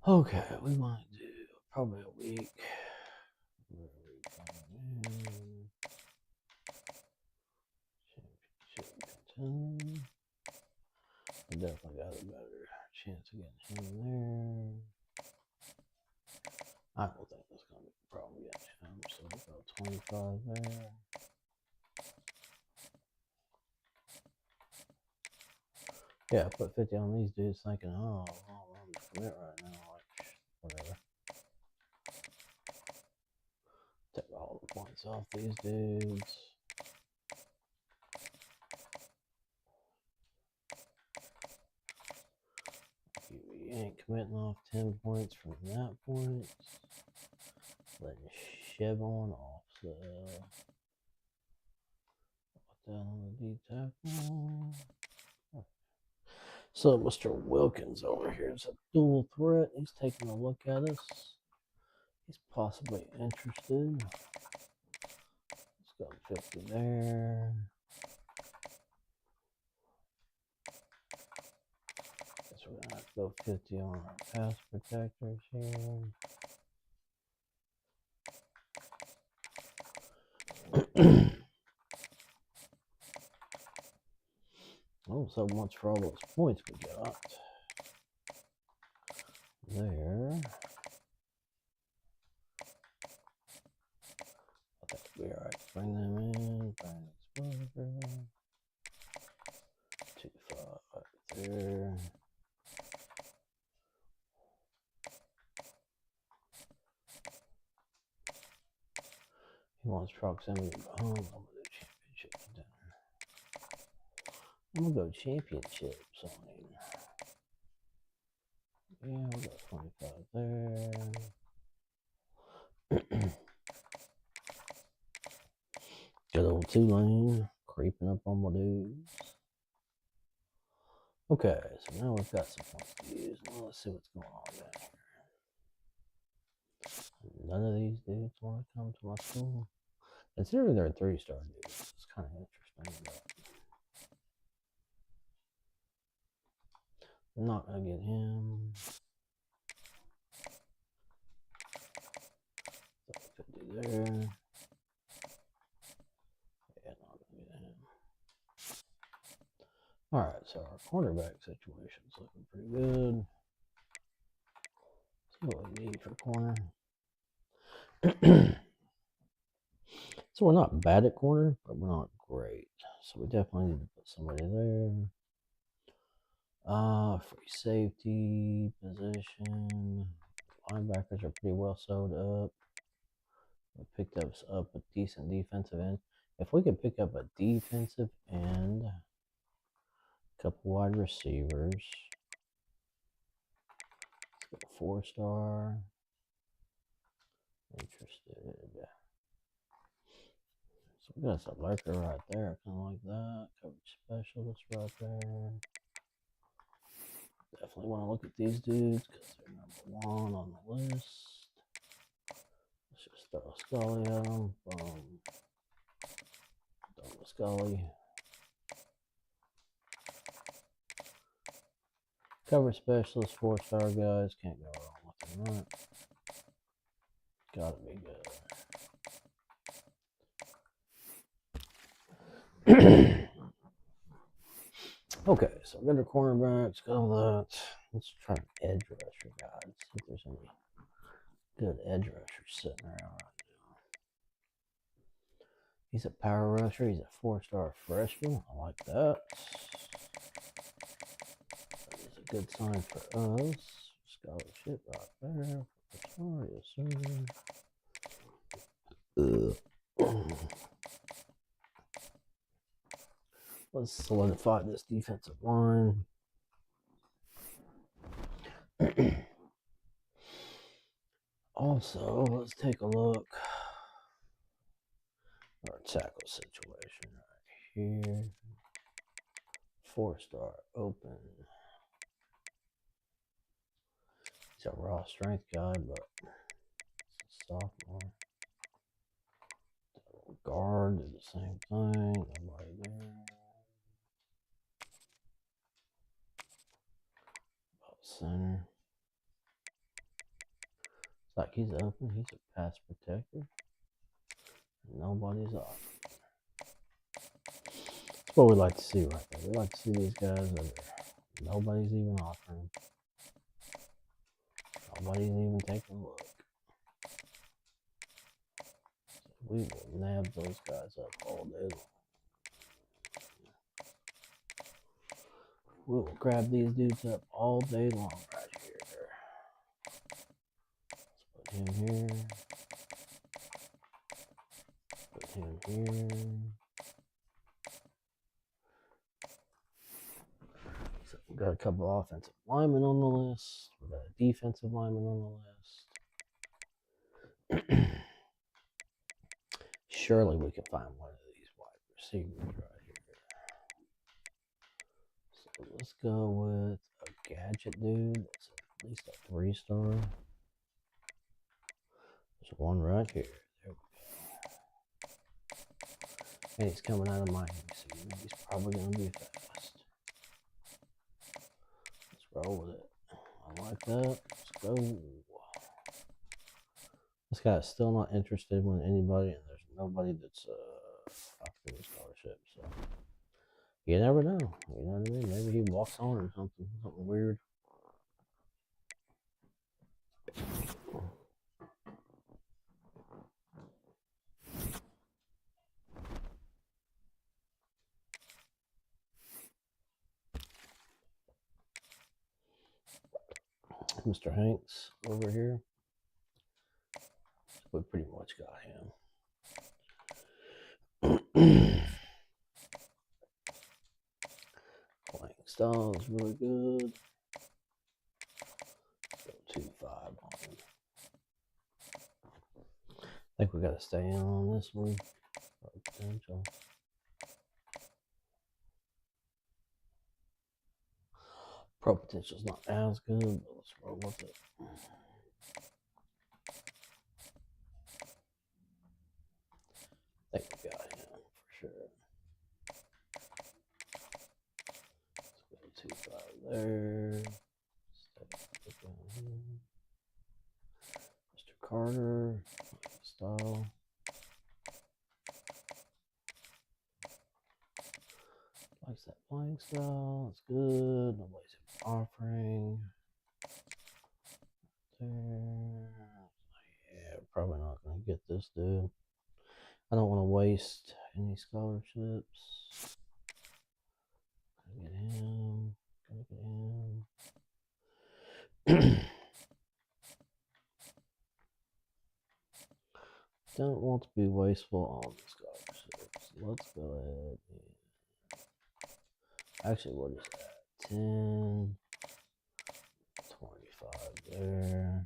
Speaker 3: Okay, we might do probably a week. Championship contender. I definitely got a better chance of getting him there. I don't think that's going to be a problem getting him, so about 25 there. Yeah, I put 50 on these dudes thinking, oh, I'm to commit right now, like, whatever. Take all the points off these dudes. You ain't committing off 10 points from that point. Letting Chevon off the down on the D tackle. So Mr. Wilkins over here is a dual threat. He's taking a look at us. He's possibly interested. Let's go 50 there. Guess we're gonna have to go 50 on our pass protectors here. Oh, so much for all those points we got. There. I think we'll be alright. Bring them in. Bring exposure. 2-5 there. He wants proximity behind. I'm gonna do championship contender. I'm gonna go championships on him. Yeah, we got 25 there. Good old Tulane creeping up on my dudes. Okay, so now we've got some points to use. Well, let's see what's going on down here. None of these dudes want to come to my school. Considering they're 3-star dudes, it's kind of interesting, but I'm not going to get him. So 50 there. Yeah, not going to get him. Alright, so our cornerback situation is looking pretty good. Let's see what we need for corner. So we're not bad at corner, but we're not great. So we definitely need to put somebody there. Free safety position. Linebackers are pretty well sewed up. We picked up a decent defensive end. If we could pick up a defensive end, a couple wide receivers, let's go 4-star. Interested. So we got a lurker right there, kind of like that. Coverage specialist right there. Definitely want to look at these dudes because they're #1 on the list. Let's just throw a Scully at them. Boom. Throw a Scully. Coverage specialist, 4-star guys. Can't go wrong with them, right? Gotta be good. Okay, so we got our cornerbacks, got all that. Let's try an edge rusher, guys. See if there's any good edge rushers sitting around right now. He's a power rusher. He's a 4-star freshman. I like that. That is a good sign for us. Scholarship right there. 4-star, yes, sir. Let's solidify this defensive line. Also, let's take a look at our tackle situation right here. 4-star open. He's a raw strength guy, but it's a sophomore. Guard did the same thing. Nobody there. Center. It's like he's open. He's a pass protector. Nobody's off. That's what we like to see right there. We like to see these guys that nobody's even offering. Nobody's even taking a look. So we will nab those guys up all day long. We will grab these dudes up all day long right here. Let's put him here. Put him here. So we got a couple of offensive linemen on the list. We got a defensive lineman on the list. Surely we can find one of these wide receivers right here. So let's go with a gadget dude. That's at least a 3-star. There's one right here. There we go. And he's coming out of Miami, so you know he's probably going to be fast. Let's roll with it. I like that. Let's go. This guy is still not interested in anybody, and there's nobody that's after the scholarship. So you never know. You know what I mean? Maybe he walks on or something weird. Mr. Hanks over here. We pretty much got him. Playing style is really good. Go 2-5 on him. I think we got to stay in on this one. Potential. Pro potential's not as good, but let's roll with it. I think we got him for sure. Let's go 2-5 there. Mr. Carter, style. Likes that playing style. It's good. Nobody's offering. There. Yeah, probably not going to get this dude. I don't want to waste any scholarships. Gotta get him. Gotta get him. don't want to be wasteful on the scholarships. Let's go ahead and actually we'll just add 10, 25 there.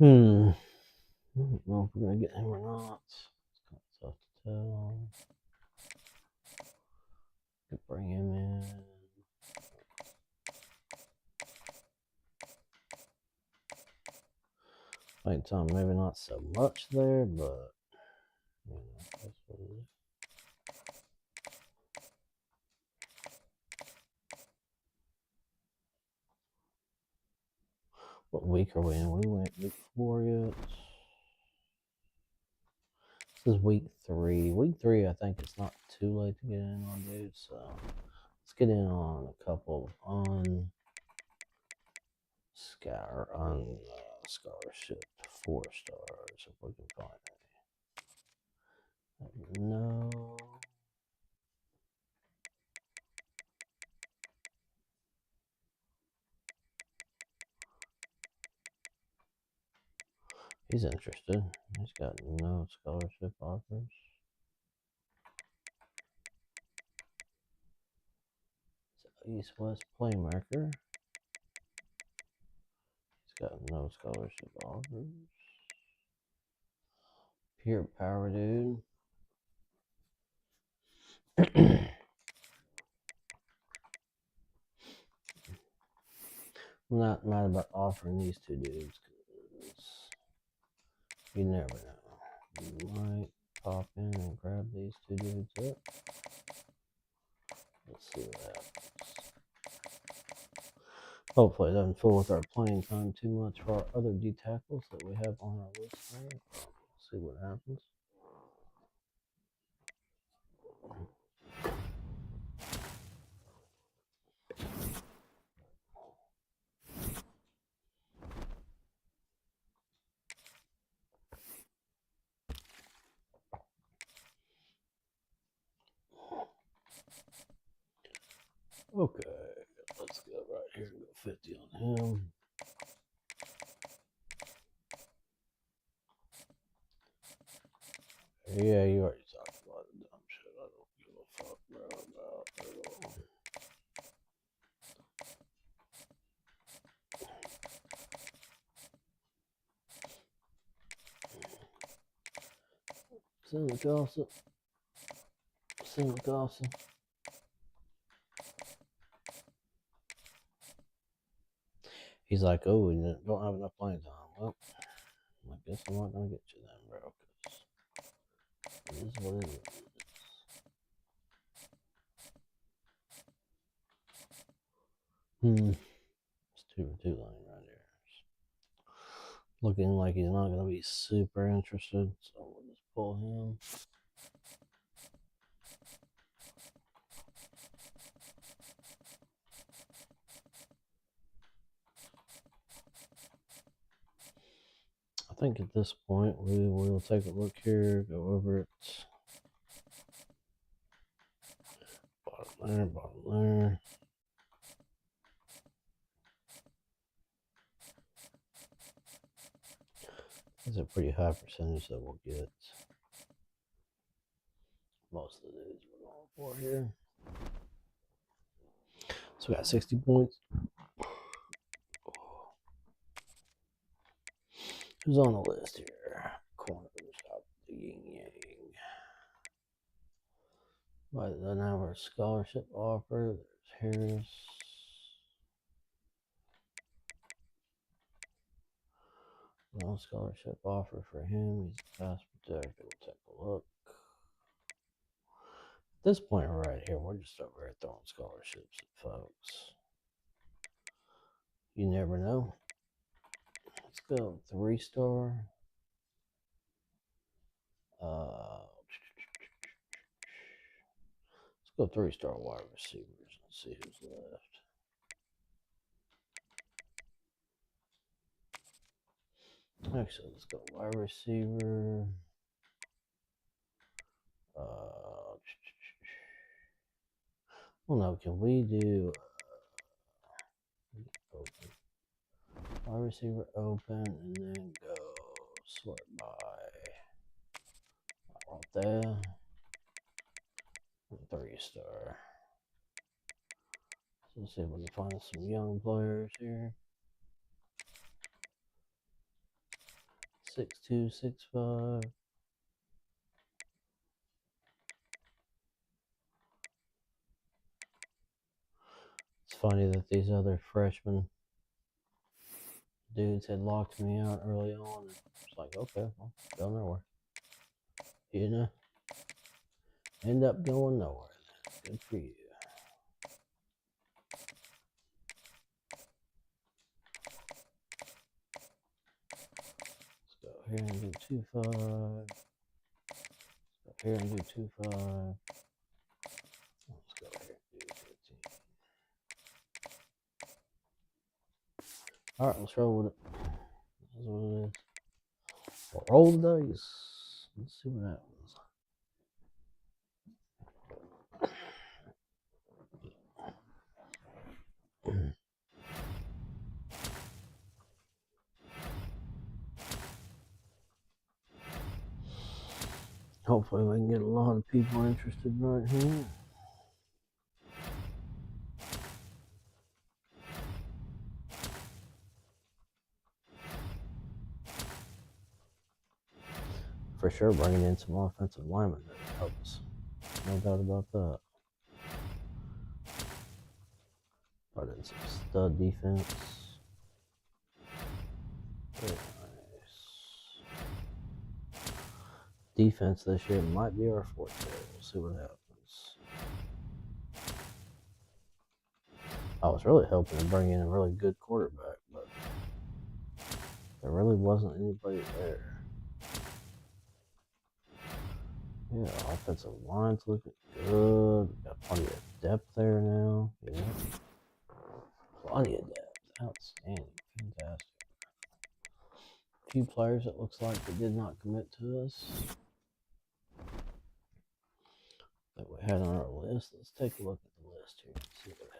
Speaker 3: I don't know if we're gonna get him or not. It's kind of tough to tell. Could bring him in. Playing time, maybe not so much there, but you know, that's what it is. What week are we in? We went week 4 yet. This is week 3. Week 3, I think it's not too late to get in on, dude. So let's get in on a couple on scholarship 4 stars if we can find any. No. He's interested. He's got no scholarship offers. East-West Playmaker. He's got no scholarship offers. Pure Power Dude. I'm not mad about offering these 2 dudes because you never know. You might pop in and grab these 2 dudes up. Let's see what happens. Hopefully it doesn't fool with our playing time too much for our other D tackles that we have on our list there. See what happens. Okay, let's go right here and go 50 on him. Yeah, you already talked about the dumb shit. I don't give a fuck, bro, about it all. Send the gossip. Send the gossip. He's like, oh, we don't have enough playing time. Well, I guess I'm not going to get you then, bro, because it is what it is. It's 2-for-2 line right here. Looking like he's not going to be super interested, so we'll just pull him. I think at this point we will take a look here, go over it. Bottom there. There's a pretty high percentage that we'll get. Most of the dudes we're going for here. So we got 60 points. Who's on the list here? Corners out the yin yang. But then have our scholarship offer. There's Harris. No scholarship offer for him. He's a pass protector. We'll take a look. At this point right here, we're just over here throwing scholarships at folks. You never know. Let's go 3-star. Let's go 3-star wide receivers and see who's left. Actually, let's go wide receiver. Well, no, can we do open? Wide receiver open and then go sort by right there. 3-star. So let's see if we can find some young players here. 6'2", 6'5". It's funny that these other freshmen dudes had locked me out early on. It's like, okay, well, go nowhere. You know? End up going nowhere. Good for you. Let's go here and do 2-5. Let's go here and do 2-5. Let's go here and do 15. Alright, let's roll with it. That's what it is. We'll roll the dice. Let's see what happens. Hopefully we can get a lot of people interested right here. For sure bringing in some offensive linemen that helps. No doubt about that. Brought in some stud defense. Very nice. Defense this year might be our forte. We'll see what happens. I was really hoping to bring in a really good quarterback, but there really wasn't anybody there. Yeah, offensive line's looking good. We got plenty of depth there now. Yeah. Plenty of depth. Outstanding. Fantastic. A few players it looks like that did not commit to us that we had on our list. Let's take a look at the list here and see what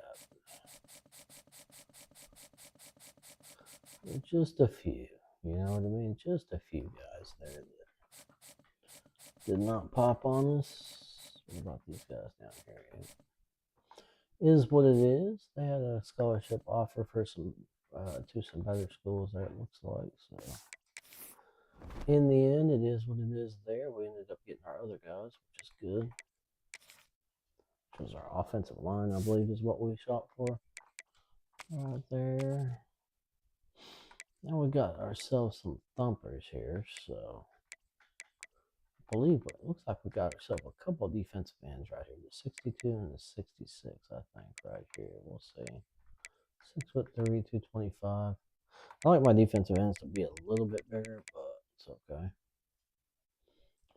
Speaker 3: happened. Just a few. You know what I mean? Just a few guys there that did not pop on us. What about these guys down here? Is what it is. They had a scholarship offer for some to some better schools there, it looks like. So in the end, it is what it is there. We ended up getting our other guys, which is good. Which was our offensive line, I believe, is what we shot for. Right there. Now we got ourselves some thumpers here, so I believe it looks like we got ourselves a couple of defensive ends right here. The 62 and the 66, I think, right here. We'll see. 6'3", 225. I like my defensive ends to be a little bit bigger, but it's okay.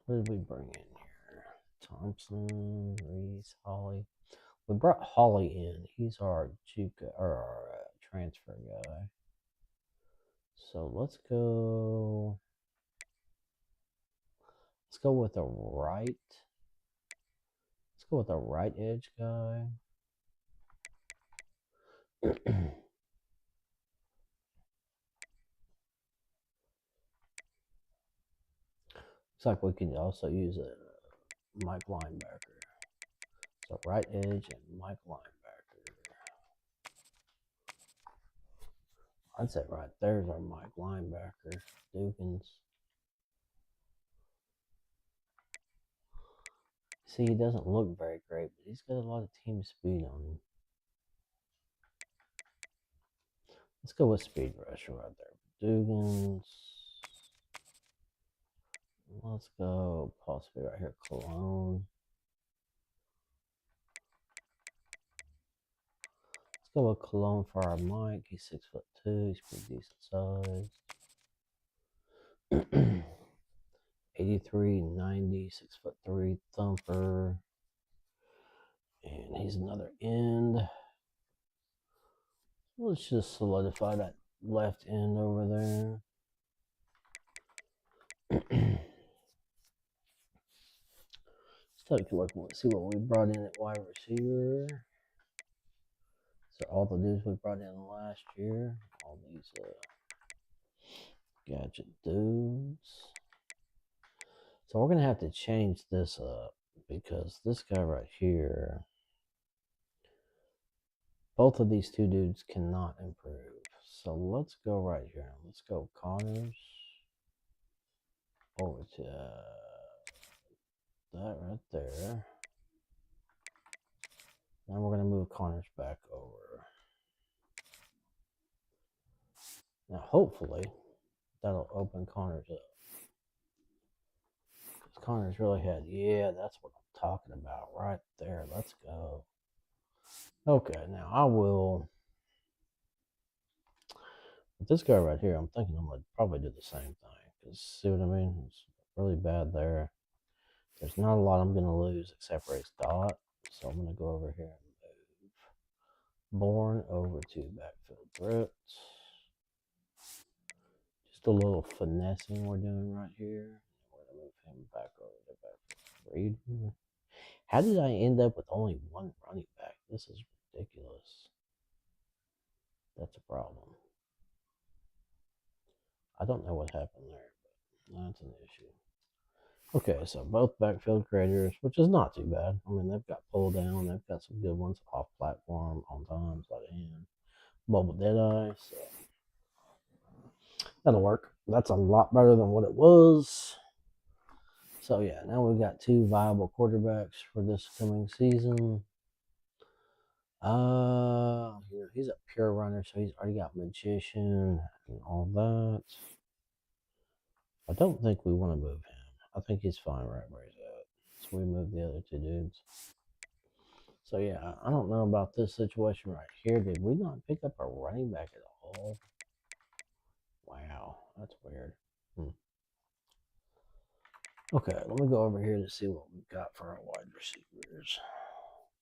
Speaker 3: What did we bring in here? Thompson, Reese, Holly. We brought Holly in. He's our transfer guy. So let's go. Let's go with a right. Let's go with a right edge guy. Looks like we can also use a Mike linebacker. So right edge and Mike linebacker. I'd say right there's our Mike linebacker, Dukins. See, he doesn't look very great, but he's got a lot of team speed on him. Let's go with speed rusher right there. Dugans. Let's go possibly right here, Cologne. Let's go with Cologne for our Mike. He's 6'2". He's pretty decent size. 83, 90, 6'3", thumper. And he's another end. Let's just solidify that left end over there. Let's take a look and see what we brought in at wide receiver. So all the dudes we brought in last year, all these gadget dudes. So we're gonna have to change this up because this guy right here, both of these two dudes cannot improve. So let's go right here. Let's go Connors over to that right there. Now we're gonna move Connors back over. Now hopefully that'll open Connors up. Because Connors really had, yeah, that's what I'm talking about right there. Let's go. Okay, now I will. With this guy right here, I'm thinking I'm going to probably do the same thing. Because, see what I mean? It's really bad there. There's not a lot I'm going to lose except for his dot. So I'm going to go over here and move Born over to backfield threat. Just a little finessing we're doing right here. We're going to move him back over to backfield three. How did I end up with only one running back? This is ridiculous. That's a problem. I don't know what happened there, but that's an issue. Okay, so both backfield creators, which is not too bad. I mean, they've got pull down, they've got some good ones off platform, on time, sleight of hand, mobile deadeye, so that'll work. That's a lot better than what it was. So yeah, now we've got two viable quarterbacks for this coming season. He's a pure runner, so he's already got magician and all that. I don't think we want to move him. I think he's fine right where he's at. So we move the other two dudes. So yeah, I don't know about this situation right here. Did we not pick up a running back at all? Wow, that's weird. Okay, let me go over here to see what we've got for our wide receivers.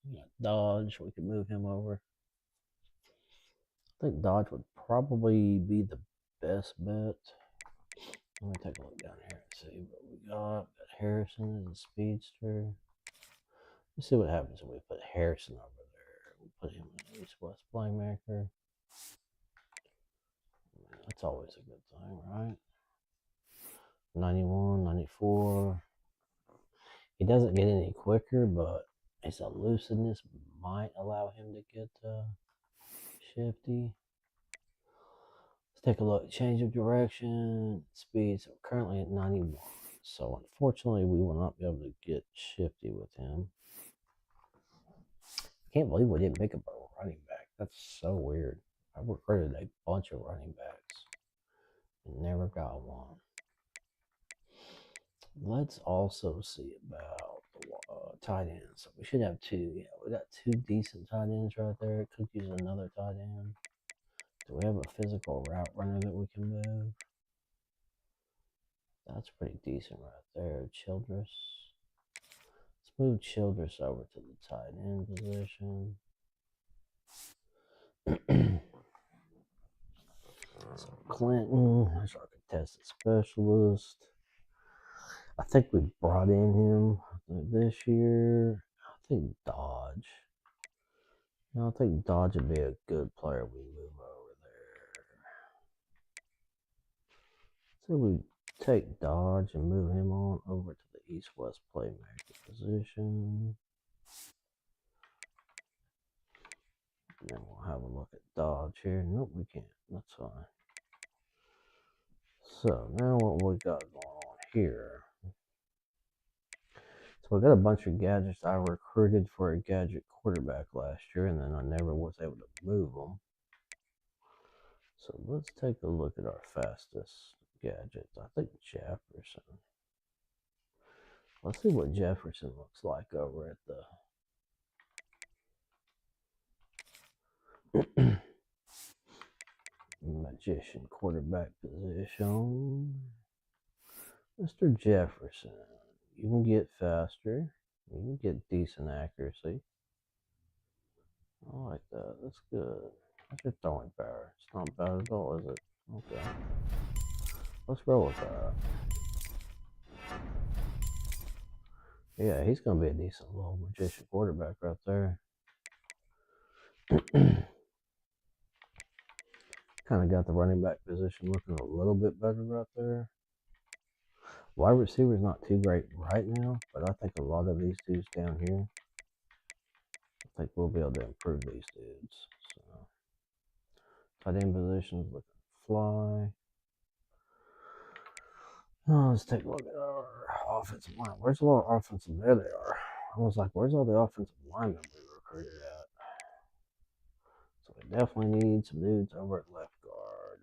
Speaker 3: We got Dodge. We can move him over. I think Dodge would probably be the best bet. Let me take a look down here and see what we got. We got Harrison as a speedster. Let's see what happens when we put Harrison over there. We'll put him in the East-West playmaker. That's always a good thing, right? 91, 94. He doesn't get any quicker, but his elusiveness might allow him to get shifty. Let's take a look. Change of direction, speed. So currently at 91. So unfortunately, we will not be able to get shifty with him. I can't believe we didn't pick up a running back. That's so weird. I recruited a bunch of running backs and never got one. Let's also see about the tight ends. So we should have two. Yeah, we got two decent tight ends right there. Could use another tight end. Do we have a physical route runner that we can move? That's pretty decent right there. Childress. Let's move Childress over to the tight end position. So Clinton, that's our contested specialist. I think we brought in him this year. I think Dodge. I think Dodge would be a good player we move over there. So we take Dodge and move him on over to the East-West playmaker position. And then we'll have a look at Dodge here. Nope, we can't. That's fine. So now what we got going on here. So we got a bunch of gadgets. I recruited for a gadget quarterback last year, and then I never was able to move them. So let's take a look at our fastest gadgets. I think Jefferson. Let's see what Jefferson looks like over at the magician quarterback position. Mr. Jefferson. You can get faster. You can get decent accuracy. I like that. That's good. That's your throwing power. It's not bad at all, is it? Okay. Let's roll with that. Yeah, he's going to be a decent little magician quarterback right there. Kind of got the running back position looking a little bit better right there. Wide receiver's not too great right now, but I think a lot of these dudes down here, I think we'll be able to improve these dudes. So, tight end positions looking fly. Oh, let's take a look at our offensive line. Where's all our offensive? There they are. I was like, where's all the offensive linemen we recruited at? So we definitely need some dudes over at left guard.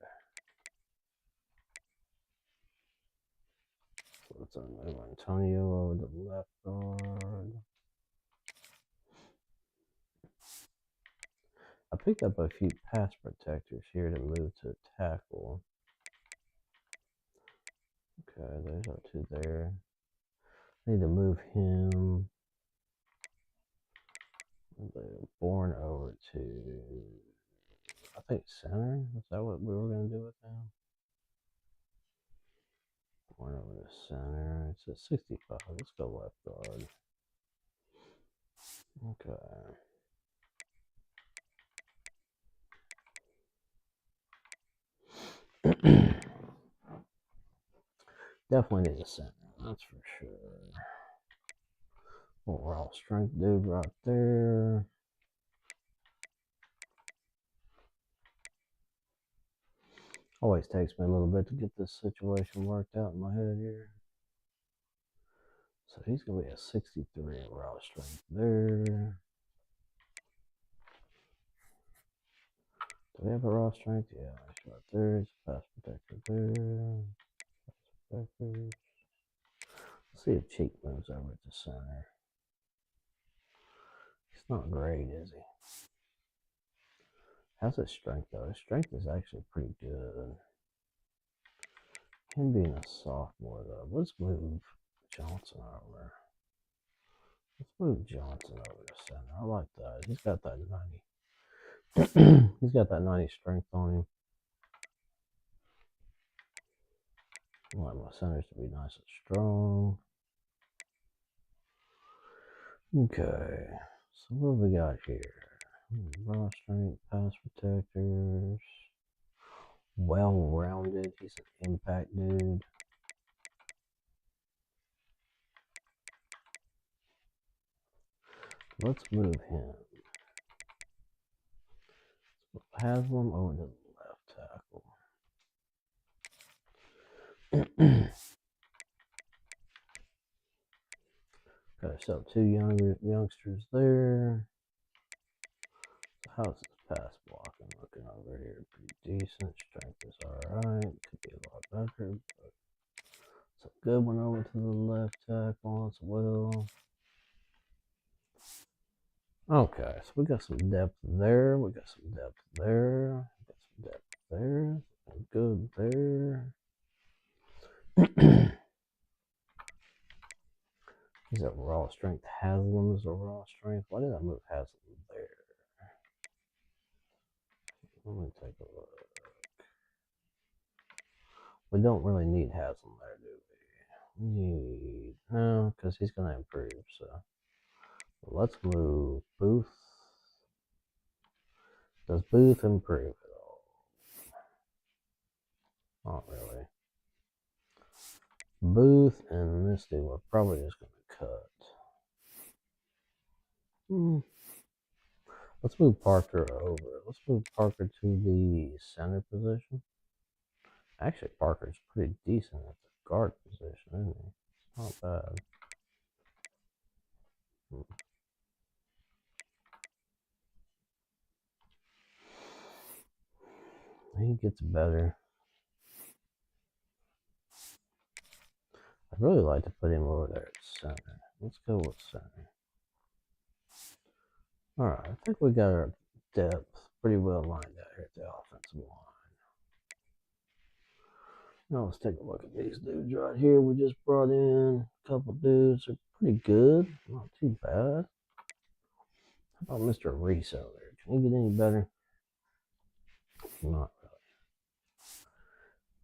Speaker 3: So let's move Antonio over to left guard. I picked up a few pass protectors here to move to tackle. Okay, there's our two there. I need to move him. Born over to, I think, center. Is that what we were going to do with him? Born over to center. It's at 65. Let's go left guard. Okay. Definitely need a center. That's for sure. Overall strength dude right there. Always takes me a little bit to get this situation worked out in my head here. So he's going to be a 63 overall strength there. Do we have a raw strength? Yeah, it's right there. It's a pass protector there. Pass protectors. Let's see if Cheek moves over to center. He's not great, is he? How's his strength though? His strength is actually pretty good. Him being a sophomore though. Let's move Johnson over. Let's move Johnson over to center. I like that. He's got that 90. He's got that 90 strength on him. I want my centers to be nice and strong. Okay. So what have we got here? Raw strength, pass protectors. Well-rounded. He's an impact dude. Let's move him. Haslam over to the left tackle. Okay, so two youngsters there. So how's this pass blocking looking over here? Pretty decent. Strength is alright. Could be a lot better, but it's a good one over to the left tackle as well. Okay, so we got some depth there. We got some depth there. We got some depth there. Good there. He's a raw strength. Haslam is a raw strength. Why did I move Haslam there? Let me take a look. We don't really need Haslam there, do we? We need, no, because he's going to improve, so. Let's move Booth. Does Booth improve at all? Not really. Booth and this dude we're probably just going to cut. Let's move Parker over. Let's move Parker to the center position. Actually, Parker's pretty decent at the guard position, isn't he? It's not bad. He gets better. I'd really like to put him over there at center. Let's go with center. Alright, I think we got our depth pretty well lined out here at the offensive line. Now let's take a look at these dudes right here. We just brought in a couple dudes. They're pretty good. Not too bad. How about Mr. Reese over there? Can he get any better? Not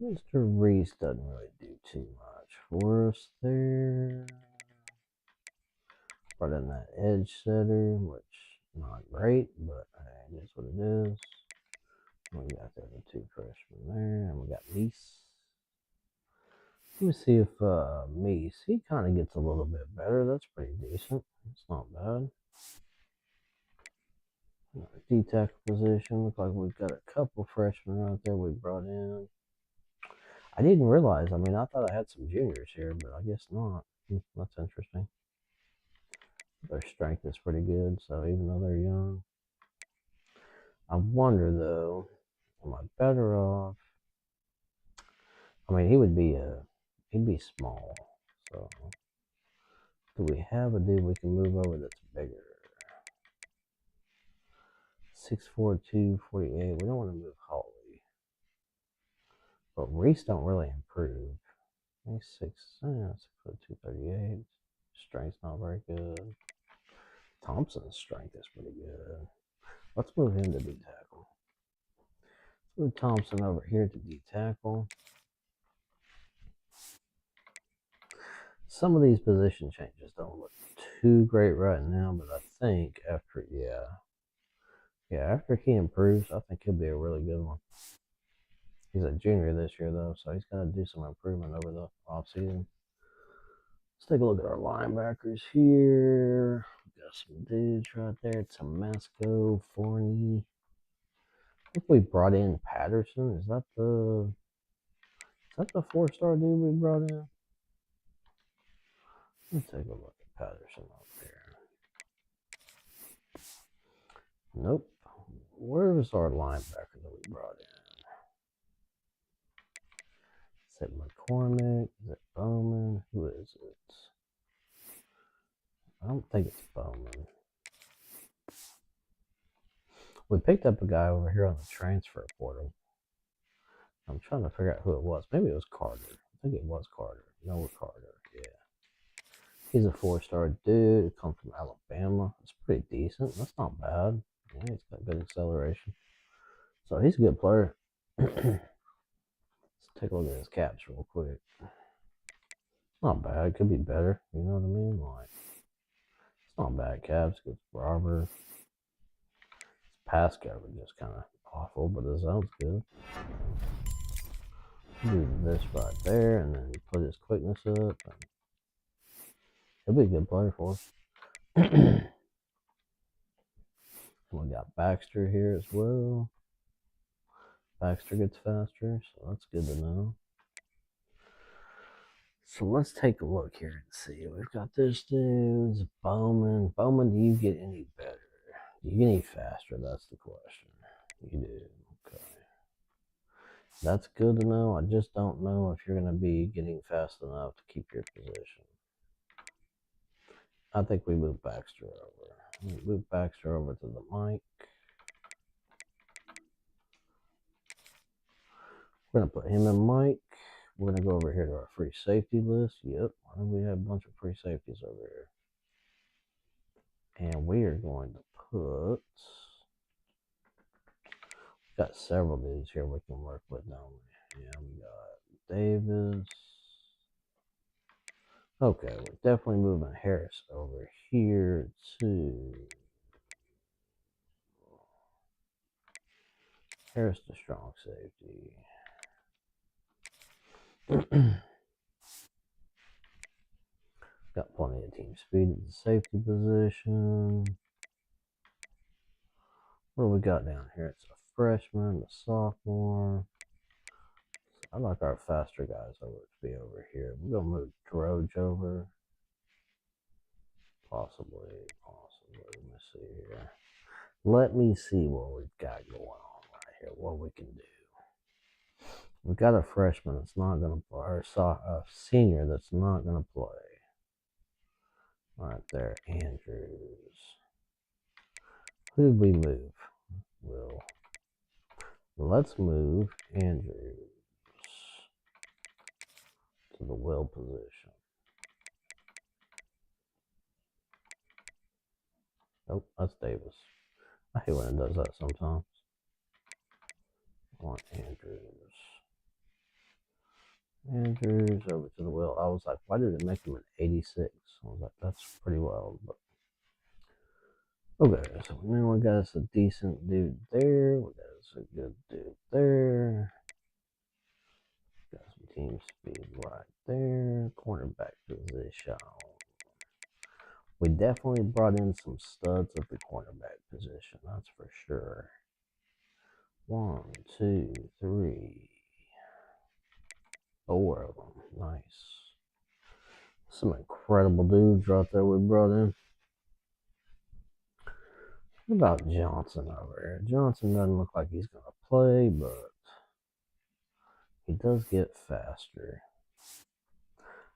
Speaker 3: really. Mr. Reese doesn't really do too much for us there. Brought in that edge setter, which not great, but it is what it is. We got the other 2 freshmen there, and we got Meese. Let me see if Meese, he kind of gets a little bit better. That's pretty decent. It's not bad. D-tackle position. Look like we've got a couple freshmen right there we brought in. I didn't realize. I mean, I thought I had some juniors here, but I guess not. That's interesting. Their strength is pretty good, so even though they're young. I wonder, though, am I better off? I mean, he'd be small. So, do we have a dude we can move over that's bigger? 6'4", 248. We don't want to move Holly. But Reese don't really improve. He's 6'4", 238. Strength's not very good. Thompson's strength is pretty good. Let's move him to D-tackle. Let's move Thompson over here to D-tackle. Some of these position changes don't look too great right now, but I think after, after he improves, I think he'll be a really good one. He's a junior this year, though, so he's got to do some improvement over the offseason. Let's take a look at our linebackers here. We got some dudes right there. Tomasco, Forney. I think we brought in Patterson. Is that the 4-star dude we brought in? Let's take a look at Patterson up there. Nope. Where's our linebacker that we brought in? Is it McCormick? Is it Bowman? Who is it? I don't think it's Bowman. We picked up a guy over here on the transfer portal. I'm trying to figure out who it was. Maybe it was Carter. I think it was Carter. Noah Carter, yeah. He's a 4-star dude. Comes from Alabama. It's pretty decent. That's not bad. Yeah, he's got good acceleration. So he's a good player. Let's take a look at his caps real quick. Not bad. It could be better. You know what I mean? Like, it's not bad caps. Good robber. His pass coverage is kind of awful, but his zone's good. Do this right there, and then put his quickness up. And he'll be a good player for us. We got Baxter here as well. Baxter gets faster, so that's good to know. So let's take a look here and see. We've got this dude, Bowman. Bowman, do you get any better? Do you get any faster? That's the question. You do. Okay. That's good to know. I just don't know if you're going to be getting fast enough to keep your position. I think we move Baxter over. We move Baxter over to the mic. We're going to put him in mic. We're going to go over here to our free safety list. Yep, I think we have a bunch of free safeties over here. And we are going to put... We've got several dudes here we can work with, don't we? Yeah, we got Davis. Okay, we're definitely moving Harris over here to... Harris to strong safety. Got plenty of team speed at the safety position. What do we got down here? It's a freshman, a sophomore. I like our faster guys over to be over here. We're gonna move Droge over. Possibly. Let me see here. Let me see what we've got going on right here. What we can do. We've got a freshman that's not gonna play, or a senior that's not gonna play. Right there, Andrews. Who did we move? Let's move Andrews to the Will position. Nope, that's Davis. I hate when it does that sometimes. I want Andrews. Andrews over to the Will. I was like, why did it make him an 86? I was like, that's pretty wild. But okay, so now we got us a decent dude there. We got us That's a good dude there. Got some team speed right there. Cornerback position. We definitely brought in some studs at the cornerback position, that's for sure. 1, 2, 3, 4 of them. Nice. Some incredible dudes right there we brought in. What about Johnson over here? Johnson doesn't look like he's going to play, but he does get faster.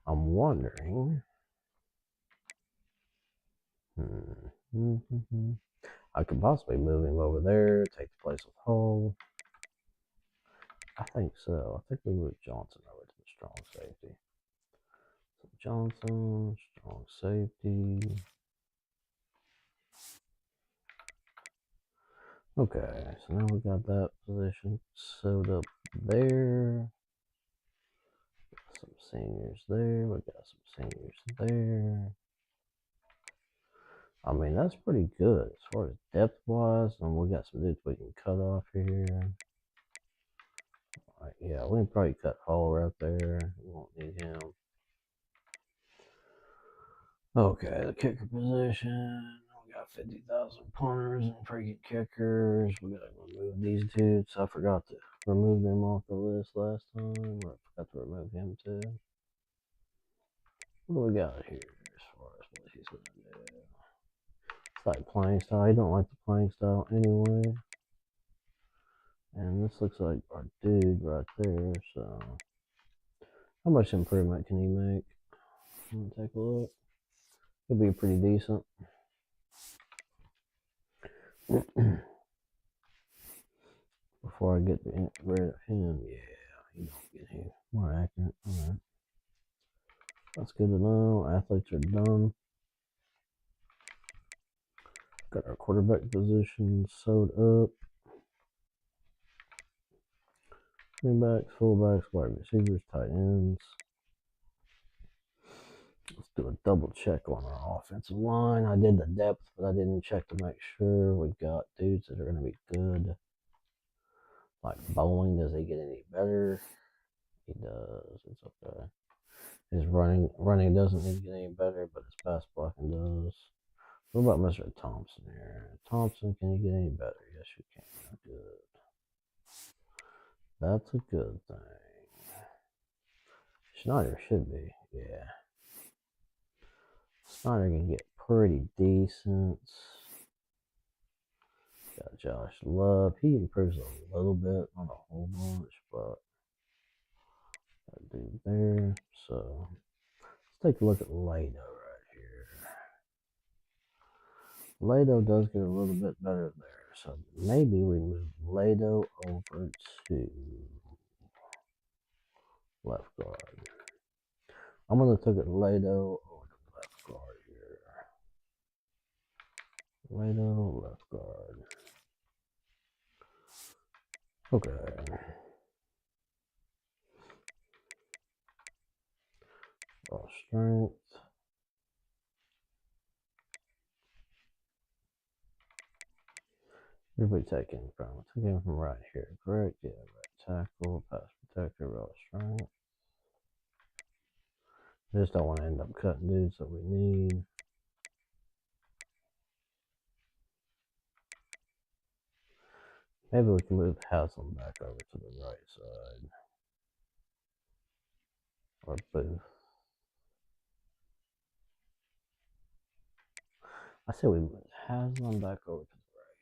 Speaker 3: I'm wondering. I could possibly move him over there, take the place of Hull. I think so. I think we move Johnson over to the strong safety. So Johnson, strong safety. Okay, so now we got that position sewed up there. Got some seniors there. We got some seniors there. I mean, that's pretty good as far as depth-wise. And we got some dudes we can cut off here. Right, yeah, we can probably cut Hall right there. We won't need him. Okay, the kicker position. We got 50,000 punters and freaking kickers. We gotta remove these dudes. I forgot to remove them off the list last time. Or I forgot to remove him too. What do we got here as far as what he's gonna do? It's like playing style. He don't like the playing style anyway. And this looks like our dude right there. So, how much improvement can he make? Let me take a look. It'll be pretty decent. Before I get rid of him, yeah, he don't get here. More accurate. Alright. That's good to know. Athletes are done. Got our quarterback position sewed up. Running backs, fullbacks, wide receivers, tight ends. Let's do a double check on our offensive line. I did the depth, but I didn't check to make sure we got dudes that are going to be good. Like bowling, does he get any better? He does. It's okay. His running doesn't need to get any better, but his pass blocking does. What about Mr. Thompson here? Thompson, can you get any better? Yes, you can. Good. That's a good thing. Schneider should be, yeah. Snyder can get pretty decent. Got Josh Love. He improves a little bit, not a whole bunch, but that dude there. So let's take a look at Lado right here. Lado does get a little bit better there. So maybe we move Lado over to left guard. I'm going to take it Lado over to left guard here. Lado, left guard. Okay. Raw strength. Where did we take him from? We took him from right here, correct? Yeah, right tackle, pass protector, raw strength. I just don't want to end up cutting dudes that we need. Maybe we can move Haslam back over to the right side. Or Booth. I say we move Haslam back over to the right.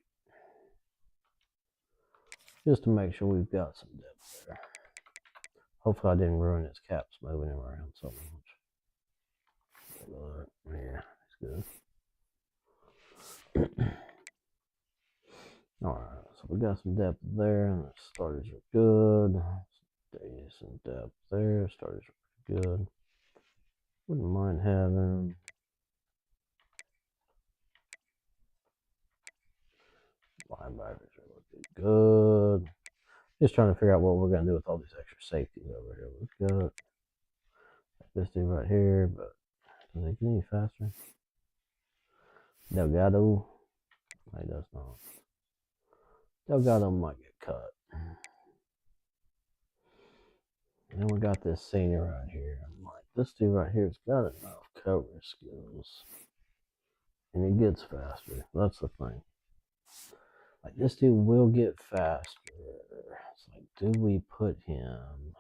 Speaker 3: Just to make sure we've got some depth there. Hopefully I didn't ruin his caps moving him around so much. Yeah, it's good. Alright, so we got some depth there, and the starters are good. Decent depth there, starters are pretty good. Wouldn't mind having linebackers are looking good. Just trying to figure out what we're going to do with all these extra safeties over here. We've got this dude right here, but does he get any faster? Delgado? No, he does not. Delgado might get cut. And then we got this senior right here. I'm like, this dude right here's got enough cover skills. And he gets faster. That's the thing. Like, this dude will get faster. It's like, do we put him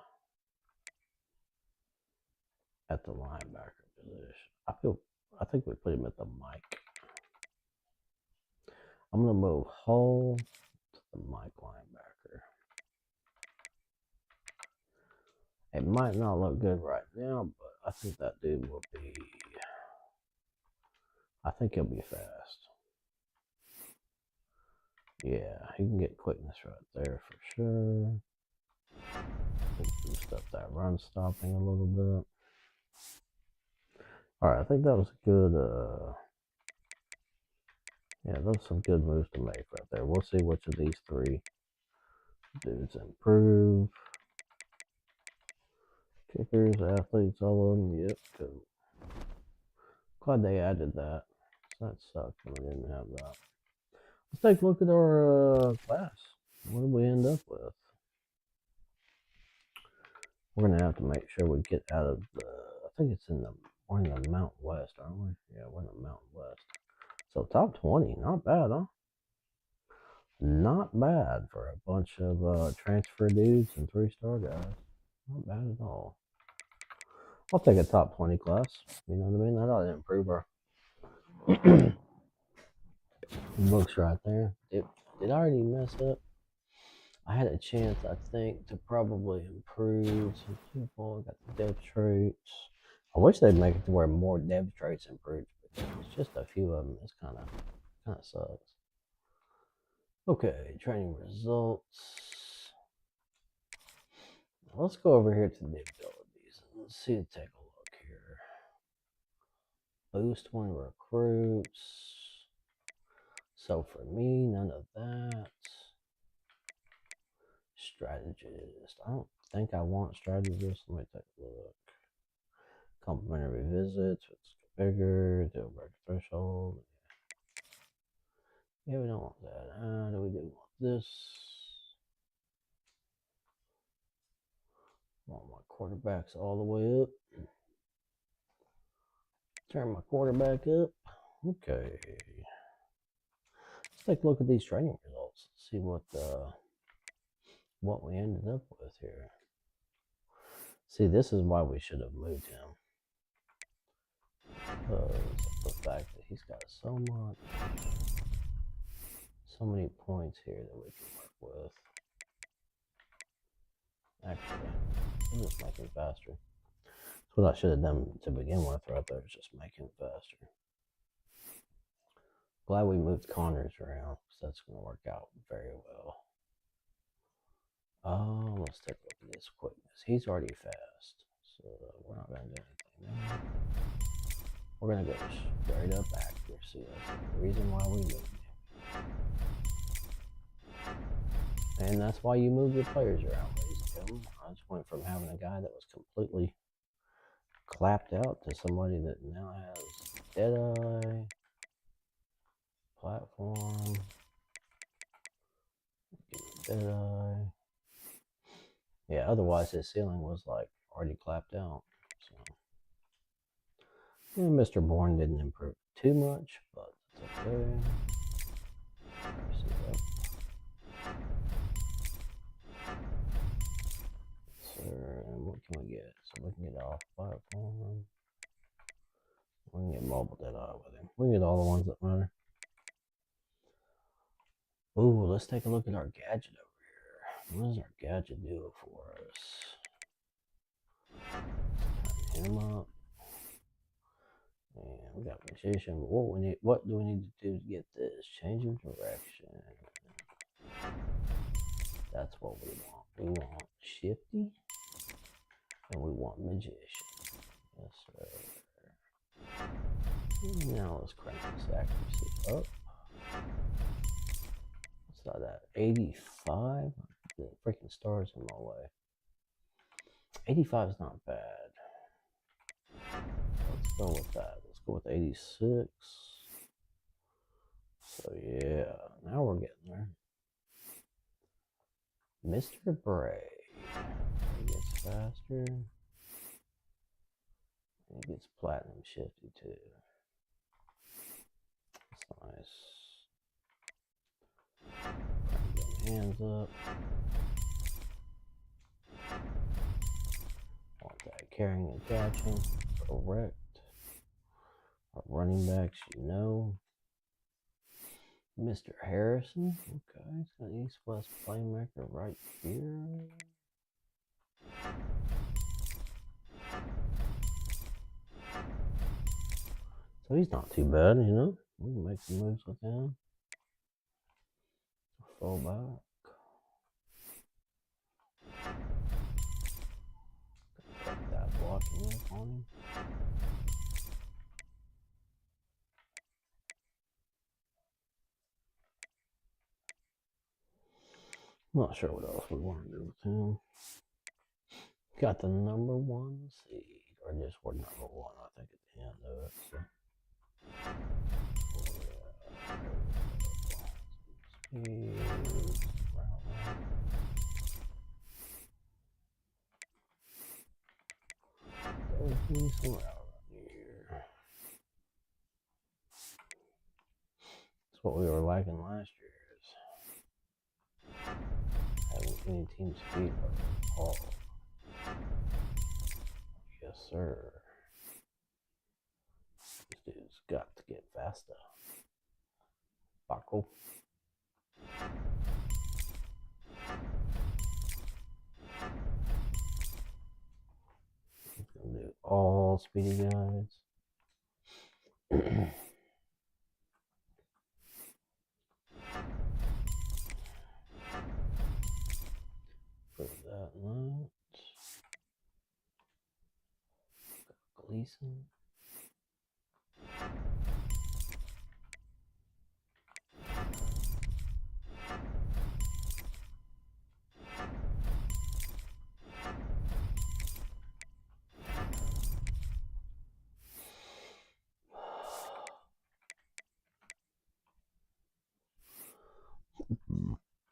Speaker 3: at the linebacker position? I think we put him at the Mike. I'm gonna move Hull to the Mike linebacker. It might not look good right now, but I think that dude will be. I think he'll be fast. Yeah, he can get quickness right there for sure. Boost up that run stopping a little bit. Alright, I think that was a good, yeah, those are some good moves to make right there. We'll see which of these three dudes improve. Kickers, athletes, all of them, yep, cool. Glad they added that. That sucked when we didn't have that. Let's take a look at our class. What did we end up with? We're gonna have to make sure we get out of the. I think it's in the. We're in the Mountain West, aren't we? Yeah, we're in the Mountain West. So top 20, not bad, huh? Not bad for a bunch of transfer dudes and 3-star guys. Not bad at all. I'll take a top 20 class. You know what I mean? That ought to improve our books right there. Did I already mess up? I had a chance, I think, to probably improve some people. Got the dev traits. I wish they'd make it to where more dev traits improved. But it's just a few of them. It's kind of sucks. Okay, training results. Let's go over here to the abilities and let's see. Take a look here. Boost when recruits. So for me, none of that. Strategist. I don't think I want strategist. Let me take a look. Complimentary visits. It's bigger. Deal breaker threshold. Yeah, we don't want that. Do we do want this? Want my quarterbacks all the way up. Turn my quarterback up. Okay. Let's take a look at these training results. See what we ended up with here. See, this is why we should have moved him. Because the fact that he's got so many points here that we can work with. Actually, we'll just make him faster. That's what I should have done to begin with right there, is just make him faster. Glad we moved Connors around, because that's going to work out very well. Let's take a look at his quickness. He's already fast, so we're not going to do anything now. We're going to go straight up accuracy. That's the reason why we moved him. And that's why you move your players around, ladies and gentlemen. I just went from having a guy that was completely clapped out to somebody that now has Deadeye, platform, Deadeye. Yeah, otherwise his ceiling was like already clapped out. So, yeah, Mr. Bourne didn't improve too much, but it's okay. And what can we get? So we can get off platform. We can get mobile Deadeye with him. We can get all the ones that matter. Ooh, let's take a look at our gadget over here. What does our gadget do for us? Turn him up. And we got magician, but what do we need to do to get this? Change of direction. That's what we want. We want shifty. And we want magician. Yes, sir. Now let's crank this accuracy up. What's that? 85? The freaking stars in my way. 85 is not bad. Let's go with that. Let's go with 86. So yeah, now we're getting there. Mr. Bray. He gets faster. He gets platinum shifty too. That's nice. Hands up. Want that carrying and catching. Correct. Our running backs, you know. Mr. Harrison. Okay, he's got East-West playmaker right here. So he's not too bad, you know. We can make some moves with him. Full back. Got that blocking up on him. Not sure what else we want to do with him. Got the number 1 seed, or just we're number 1, I think, at the end of it. So. There's me some route here. That's what we were lacking last year. Having any team speed at all. Yes, sir. This dude's got to get faster. Buckle. He's gonna do all speedy guys. Put that note. Gleason.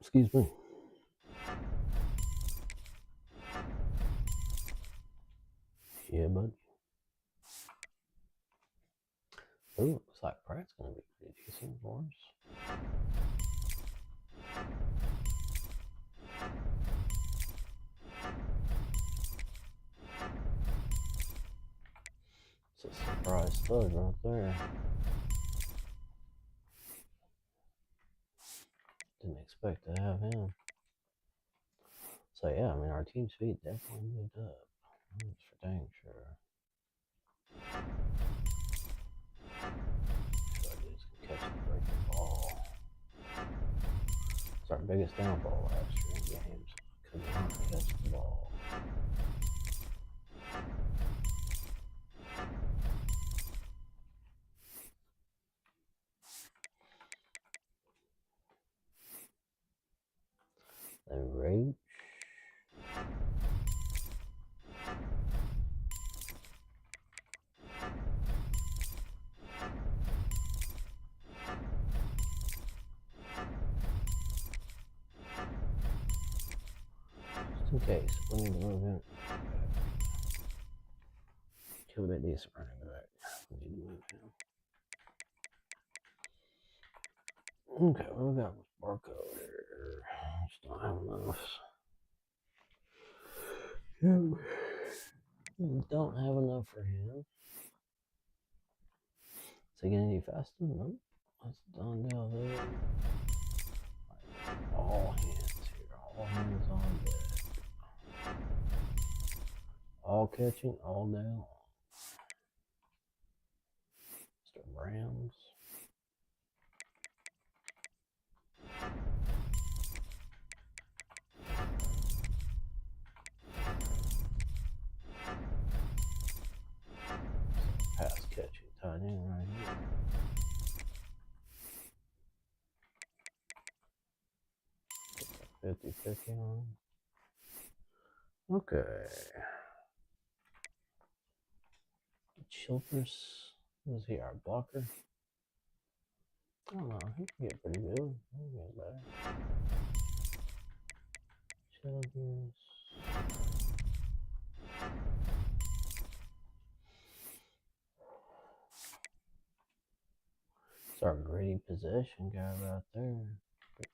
Speaker 3: Excuse me. Yeah, bud. Ooh, looks like Pratt's gonna be pretty decent for us. It's a surprise stud right there. Didn't expect to have him. So yeah, I mean our team speed definitely moved up. That's for dang sure. Sure dudes can catch the freaking ball. It's our biggest downfall last year in games. Could not catch the ball. Then Rage. Just in case, we need to move in. Kill a bit decent running back. We need to move him. Okay, what we got with barcode here? Just don't have enough. We don't have enough for him. Is he gonna need faster? Nope. That's a done deal there. All hands here. All hands on deck. All catching, all down. Mr. Rams. Pass catching tight end right here. Get that 50-50 on. Okay. Childress. Is he our blocker? I don't know. He can get pretty good. He can get better. sell this. It's our gritty possession guy right there.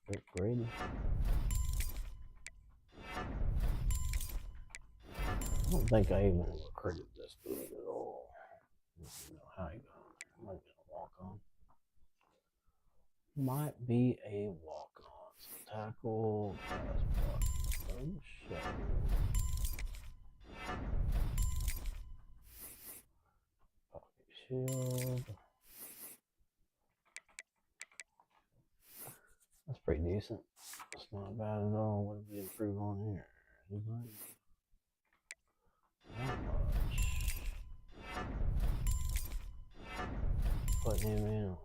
Speaker 3: Big Grady. I don't think I even recruited this dude at all. I don't know how he got on there. Might be a walk on. Might be a walk on. So tackle, pass block. Oh, shit. Pocket shield. That's pretty decent. That's not bad at all. What did we improve on here? Anybody? Not much. Put him in on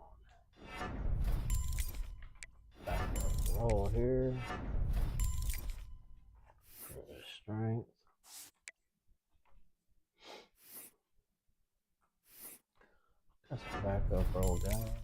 Speaker 3: back up roll here. For the strength. Got some backup roll guys.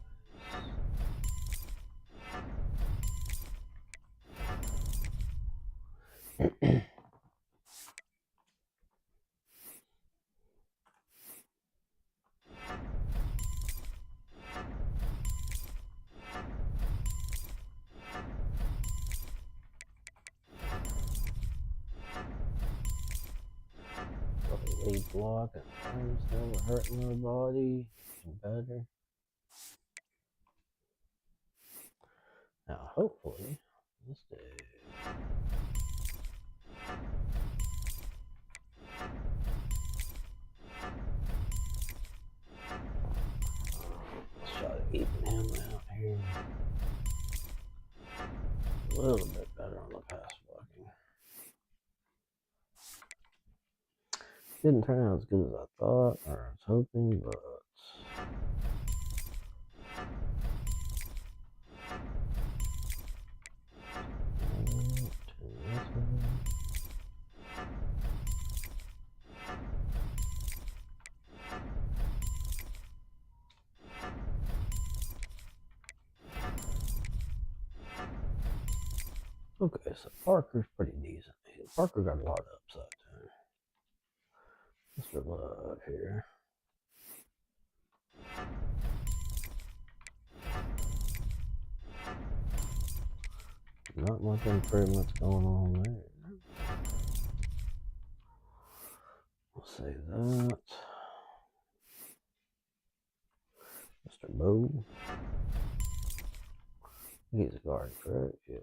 Speaker 3: Lead block and arms never hurting nobody. Better. Now hopefully this dude. Let's try to even him out here. A little bit better on the pass blocking. Didn't turn out as good as I thought or I was hoping, but okay, so Parker's pretty decent. Parker got a lot of upside too. Mr. Love here. Not much improvements going on there. We'll say that. Mr. Bow. He's a guard, correct? Yeah.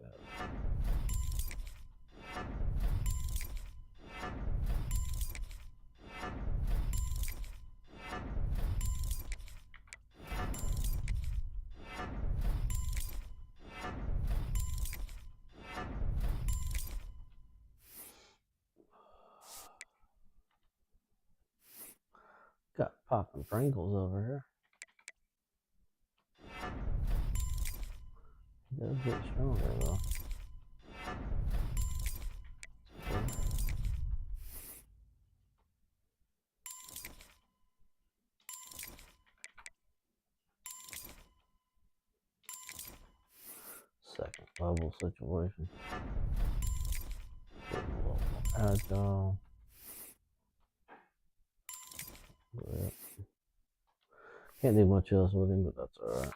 Speaker 3: Got popping Pringles over here. He does get stronger though. Second level situation. Getting a little more agile. But can't do much else with him, but that's alright.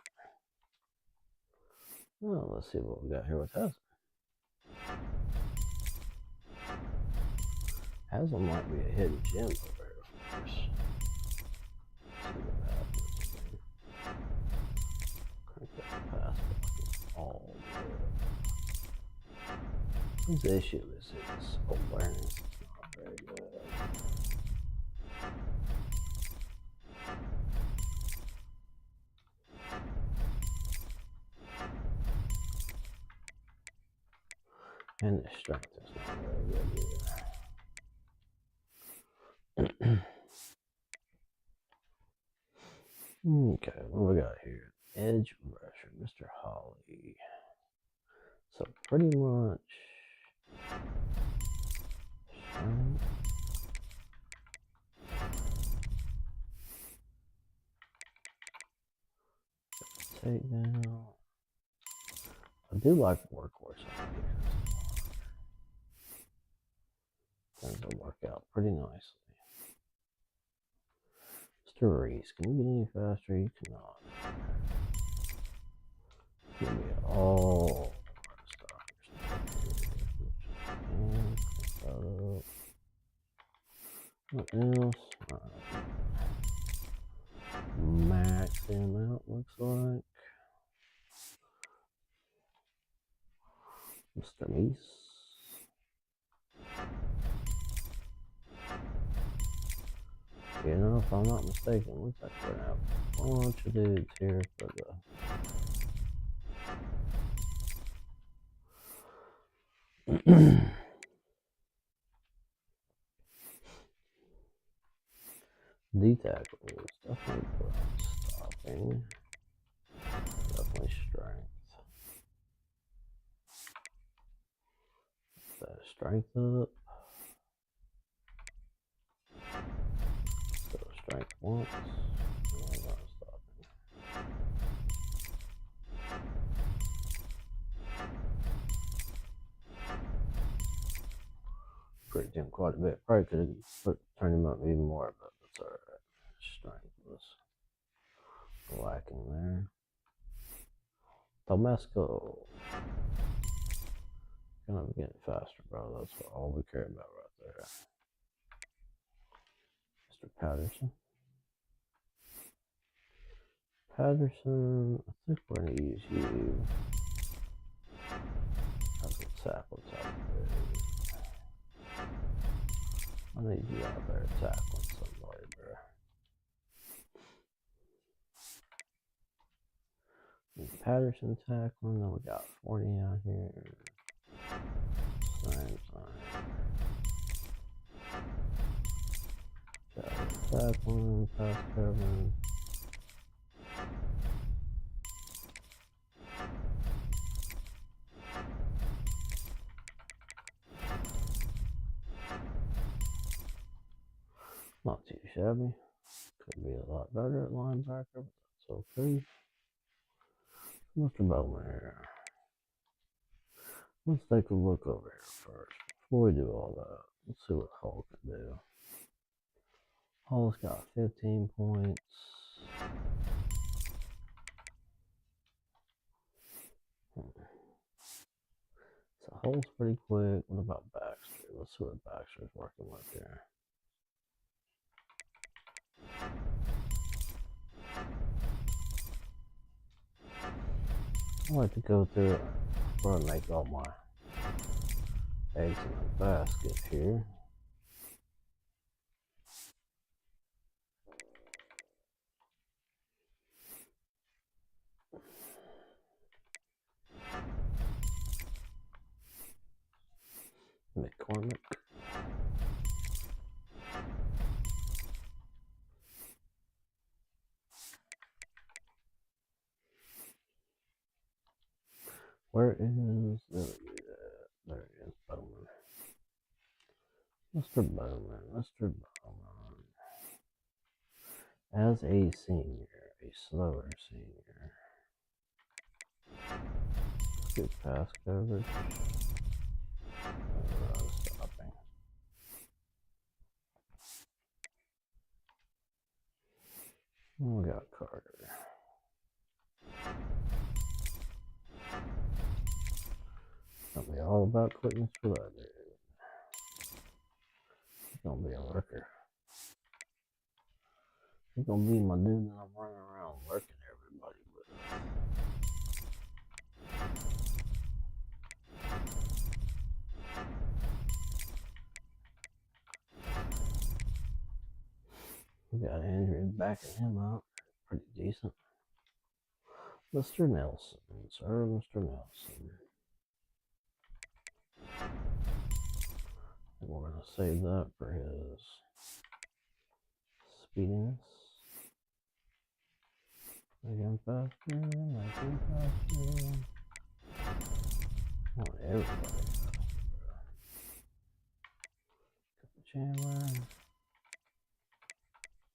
Speaker 3: Well, let's see what we got here with Hazel. Hazel might be a hidden gem over here, of course. See what happens there. Crank that pass block all good. His issue is his awareness is not very good. And the strength is not very good either. Okay, what we got here? Edge rusher, Mr. Holly. So pretty much take down. I do like workhorse on the defensive line. work out pretty nicely. Mr. Reese, can you get any faster? You cannot. Give me all stuff. What else? Max him out, looks like. Mr. Meese. You know, if I'm not mistaken, looks like we're gonna have a bunch of dudes here for the D tackle is definitely put on stopping. Definitely strength. That strength up. So strength once. And not stopping. Pricked him quite a bit. Probably could have turned him up even more, but that's alright. Strength was lacking there. Tomesco. Gonna be getting faster, bro. That's all we care about right there. Mr. Patterson. Patterson, I think we're gonna use you as a tackle type. I need you out there tackling somebody, bro. Patterson tackling, then we got 40 out here. Same sign. Tackling, pass covering. Not too shabby. Could be a lot better at linebacker, but that's okay. Mr. Bowman here. Let's take a look over here first. Before we do all that, let's see what Hull can do. Hull's got 15 points. So Hull's pretty quick. What about Baxter? Let's see what Baxter's working with here. I like to go through before I make all my eggs in a basket here. McCormick. Where is there he is, Bowman. Mr. Bowman, Mr. Bowman. As a senior, a slower senior. Good pass coverage. Run stopping. We got Carter. Gonna be all about quickness for that dude. He's gonna be a lurker. He's gonna be my dude that I'm running around lurking everybody with. We got Andrew backing him up. Pretty decent. Mr. Nelson, sir, Mr. Nelson. And we're going to save that for his speediness. Again, faster, again, faster. I want everybody faster, bro. Got the Chandler.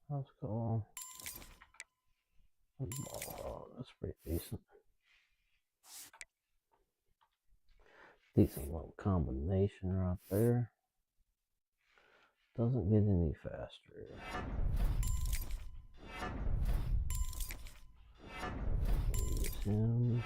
Speaker 3: House call. Ball hog, that's pretty decent. Decent little combination right there. Doesn't get any faster. Use him.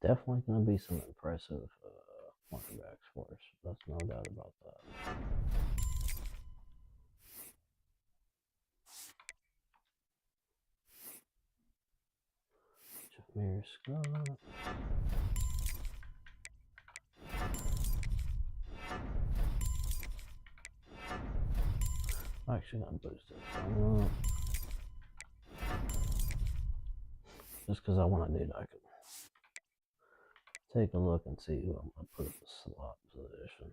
Speaker 3: Definitely going to be some impressive quarterbacks for us. That's no doubt about that. Jameer Scott. I'm actually going to boost this just because I want to do that. I can take a look and see who I'm going to put in the slot position.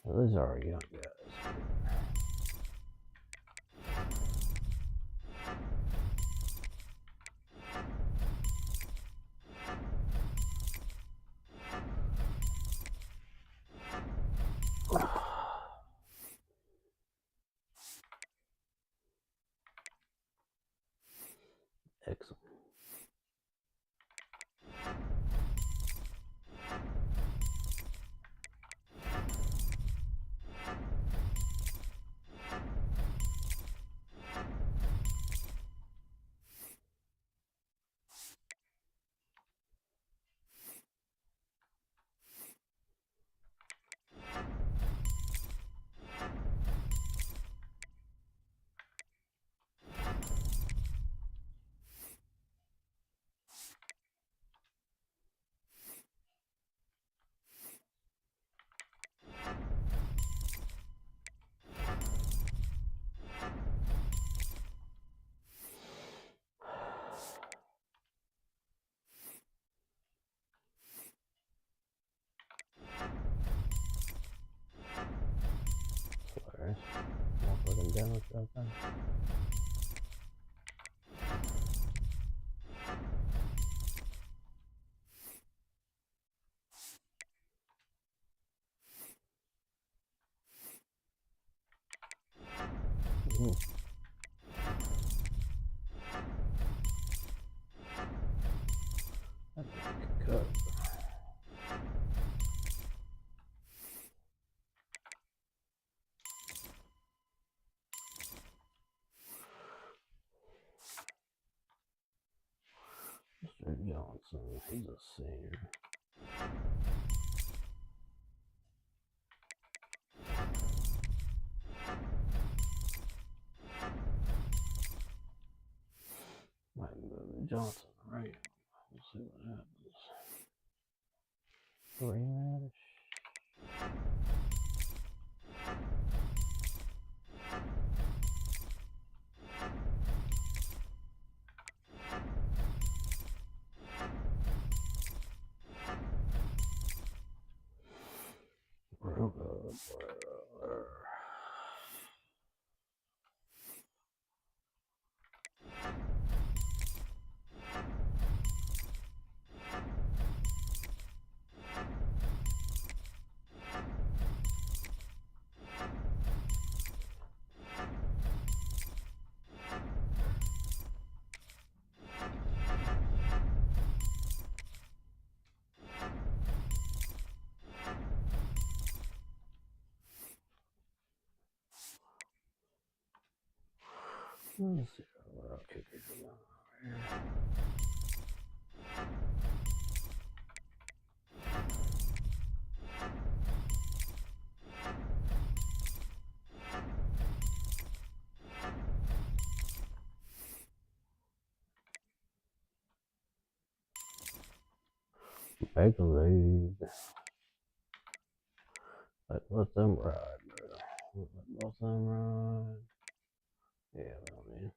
Speaker 3: Well, these are our young guys. Excellent. Sorry. Motherfucking damage right there. That didn't get cut. Mr. Johnson, he's a senior. Might go to Johnson, right? We'll see what happens. Green radish. Real good. Let's see what our kickers are doing over here. Make a lead. Let them ride, bro. Let both them ride. Yeah, I mean.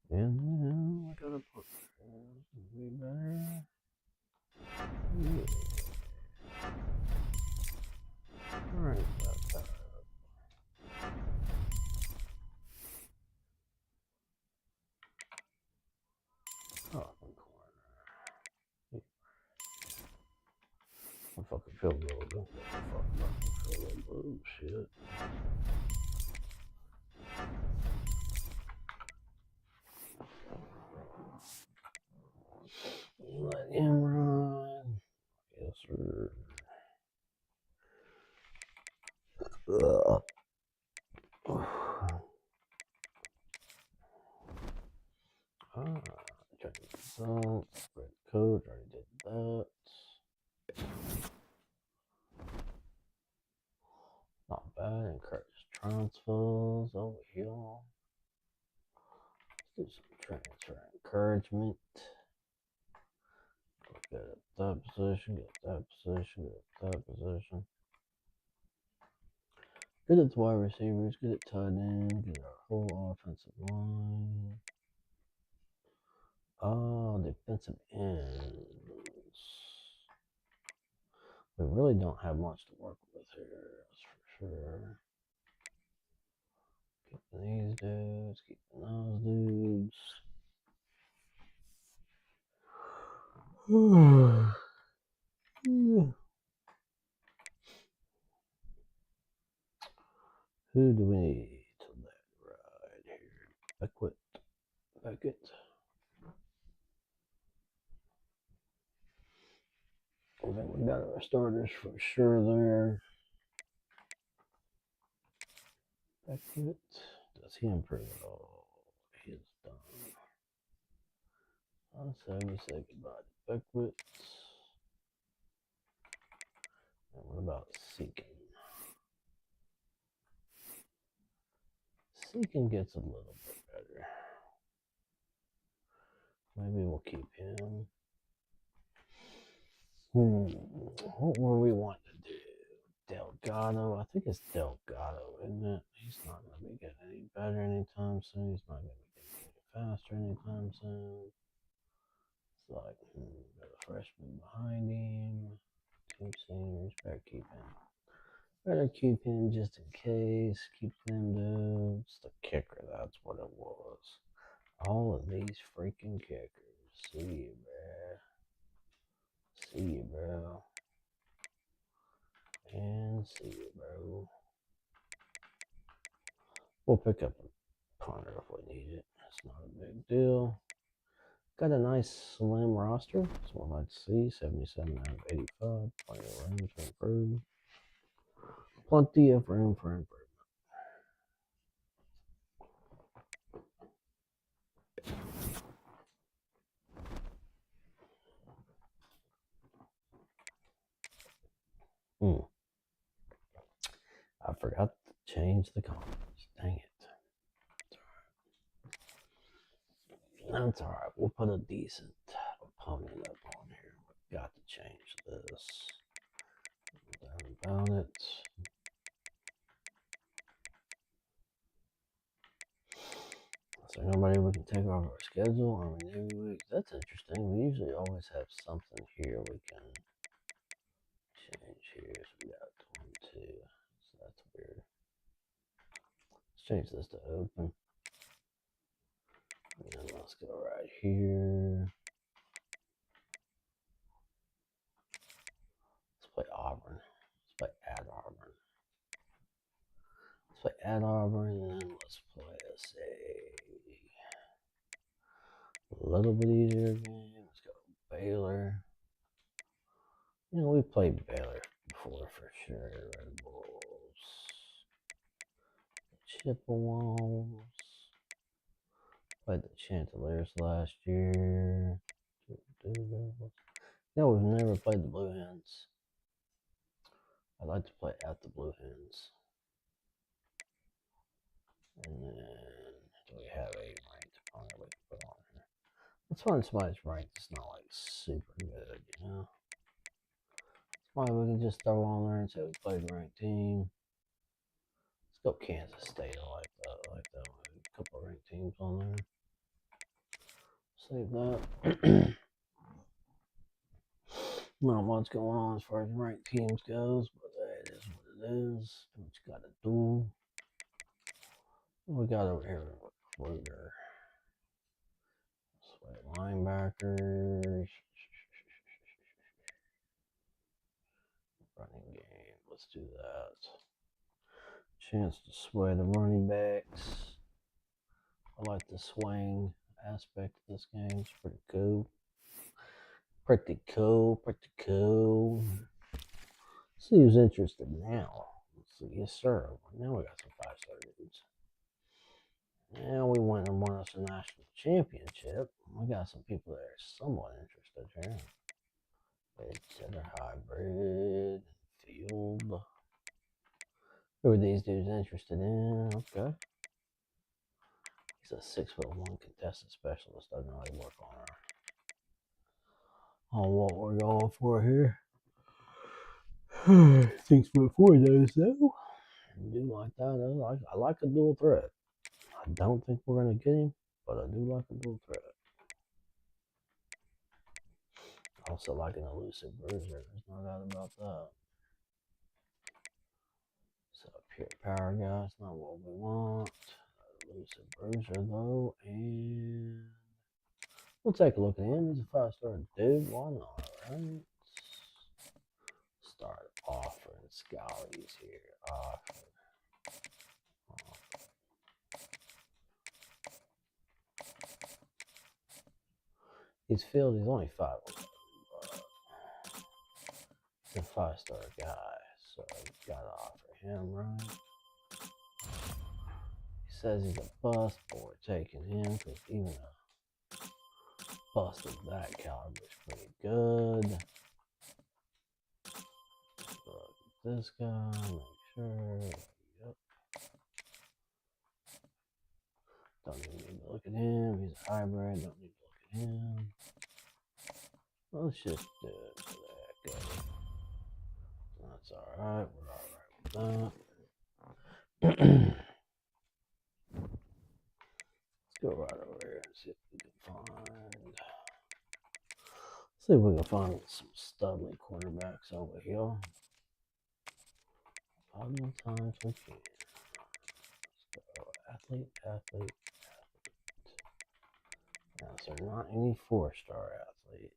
Speaker 3: And then I gotta put way better. Yeah. fucking field goal. Don't get the fucking field goal. Oh, shit. Let him run. Yes, sir. Check the results. Spread code. Already did that. Not bad. Encourage transfers over here. Let's do some transfer encouragement. Get that position, get that position, get that position. Get it to wide receivers, get it tight end, get our whole offensive line. Oh, defensive ends. We really don't have much to work with here, that's for sure. Keeping these dudes, keeping those dudes. Who do we need to let ride here? Beckett. I think we got our starters for sure there. Beckett. Does he improve at all? He is done. On 70 say goodbye to Beckett. And what about Seekin? Seekin gets a little bit better. Maybe we'll keep him. What were we wanting to do? Delgado? I think it's Delgado, isn't it? He's not going to be getting any better anytime soon. He's not going to be getting any faster anytime soon. It's like, got a freshman behind him. 2 seniors. Better keep him just in case. Keep them dudes. The kicker, that's what it was. All of these freaking kickers. See you, bruh. See you, bro. And see you, bro. We'll pick up a punter if we need it. It's not a big deal. Got a nice slim roster. That's what I'd like to see. 77 out of 85. Plenty of room to improve. Plenty of room for improvement. I forgot to change the comments. Dang it. That's alright. We'll put a decent opponent up on here. We've got to change this. Down about it. Is there nobody we can take off our schedule on every week? That's interesting. We usually always have something here we can change here. So we got 1, 2. So that's weird. Let's change this to open. And let's go right here. Let's play Auburn. Let's play at Auburn. Let's play at Auburn, and then let's play a little bit easier game. Let's go Baylor. You know, we played Baylor before for sure. Red Bulls. Chippewas. Played the Chanticleers last year. No, we've never played the Blue Hens. I'd like to play at the Blue Hens. And then, do we have a ranked opponent we can put on here? Let's find somebody's ranked that's not like super good, you know? Somebody we can just throw on there and say we played the ranked team. Let's go Kansas State. I like that. I like that one. A couple of ranked teams on there. Save that. Not much going on as far as ranked teams goes, but it is what it is. Do what you gotta do. What we got over here? Recruiter. Linebackers. Running game. Let's do that. Chance to sway the running backs. I like the swing aspect of this game. It's pretty cool. Pretty cool. Let's see who's interested now. Let's see. Yes, sir. Now we got some 5-star dudes. Now we went and won us a national championship. We got some people that are somewhat interested here. Center hybrid, field. Who are these dudes interested in? Okay. He's a 6'1" contested specialist. Doesn't really work on what we're going for here. 6'4" does though. I do like that. I like a dual threat. I don't think we're gonna get him, but I do like a dual threat. I also like an elusive bruiser. There's no doubt about that. So pure power guy, it's not what we want. Elusive bruiser though, and we'll take a look at him. He's a 5-star dude. Why not, right? Start offering scallies here. He's filled. He's only 5'11", but he's a 5-star guy, so you gotta offer him, right? He says he's a bust, but we're taking him because even a bust of that caliber is pretty good. Look at this guy, make sure. Yep. Don't even need to look at him. He's a hybrid. Don't need to look at him. Let's just do it for that guy. That's alright. We're alright with that. Let's go right over here and see if we can find. See if we can find some studly cornerbacks over here. How many times we can. Let's go athlete. Now, so not any 4-star athletes.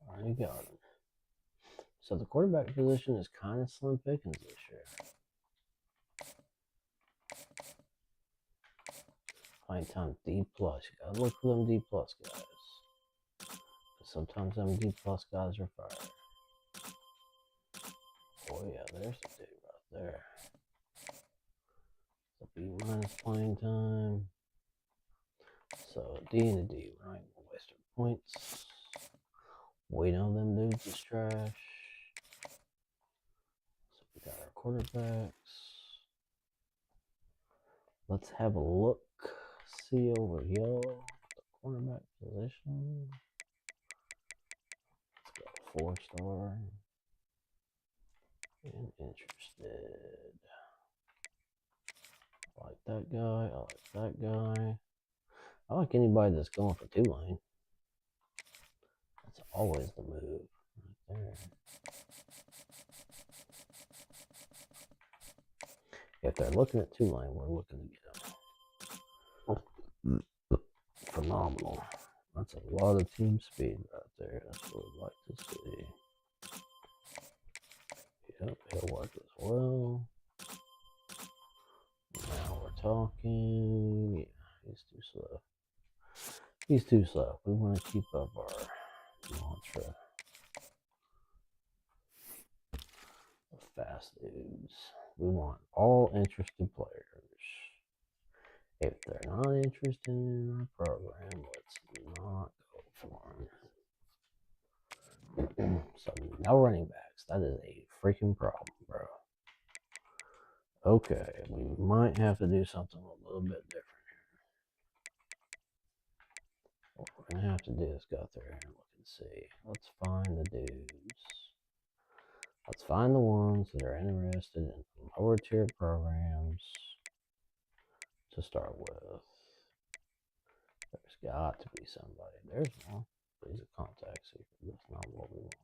Speaker 3: Already got them. So the quarterback position is kind of slim pickings this year. Playing time D+. You gotta look for them D+ guys. Sometimes them D+ guys are fired. Oh yeah, there's the dude right there. So B- playing time. So a D and a D, right? We'll waste our points. We know them dudes is trash. So we got our quarterbacks. Let's have a look. See over here. The cornerback position. Let's go 4-star. And interested. I like that guy. I like that guy. I like anybody that's going for 2-lane. That's always the move. Right there. If they're looking at 2-lane, we're looking to get them. Phenomenal. That's a lot of team speed right there. That's what we'd like to see. Yep, he'll work as well. Now we're talking. Yeah, he's too slow. He's too slow. We want to keep up our mantra of fast dudes. We want all interested players. If they're not interested in our program, let's not go for them. So no running backs. That is a freaking problem, bro. Okay, we might have to do something a little bit different here. What we're gonna have to do is go through here and look and see. Let's find the dudes. Let's find the ones that are interested in lower tier programs to start with. There's got to be somebody. There's one. But he's a contact seeker. That's not what we want.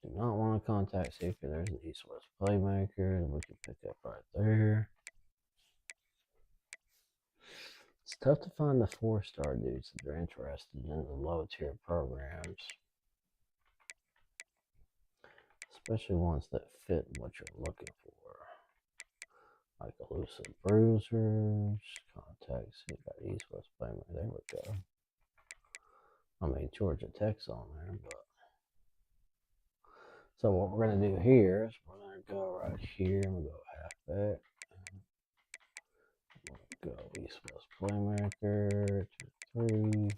Speaker 3: Do not want a contact seeker. There's an east-west playmaker that we can pick up right there. It's tough to find the 4-star dudes that are interested in the low tier programs. especially ones that fit what you're looking for. Like elusive bruisers, contacts. You got East West Playmaker. There we go. I mean Georgia Tech's on there, but so what we're gonna do here is we're gonna go right here and we'll go halfback. We'll go East West Playmaker 2, 3.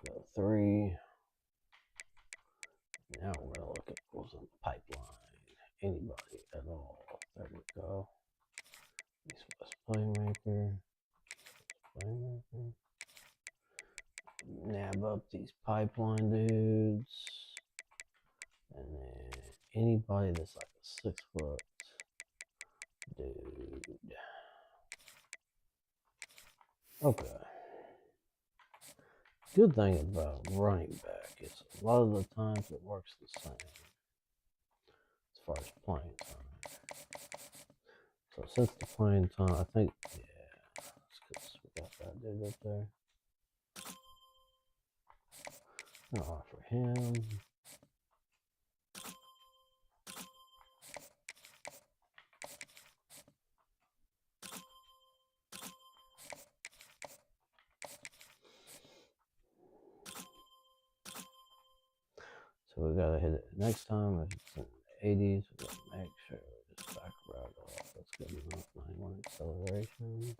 Speaker 3: Go 3. Now we're gonna look at what's on the pipeline. Anybody at all. There we go. East West Playmaker. Playmaker. Nab up these pipeline dudes. And then anybody that's like a 6 foot dude. Okay. Good thing about running back is a lot of the times it works the same as far as playing time. So since the playing time, I think, yeah, it's because we got that dude up there. I'm gonna offer him. So we gotta hit it next time. If it's in the 80s, we gotta make sure we just back right off. That's good enough. 91 acceleration.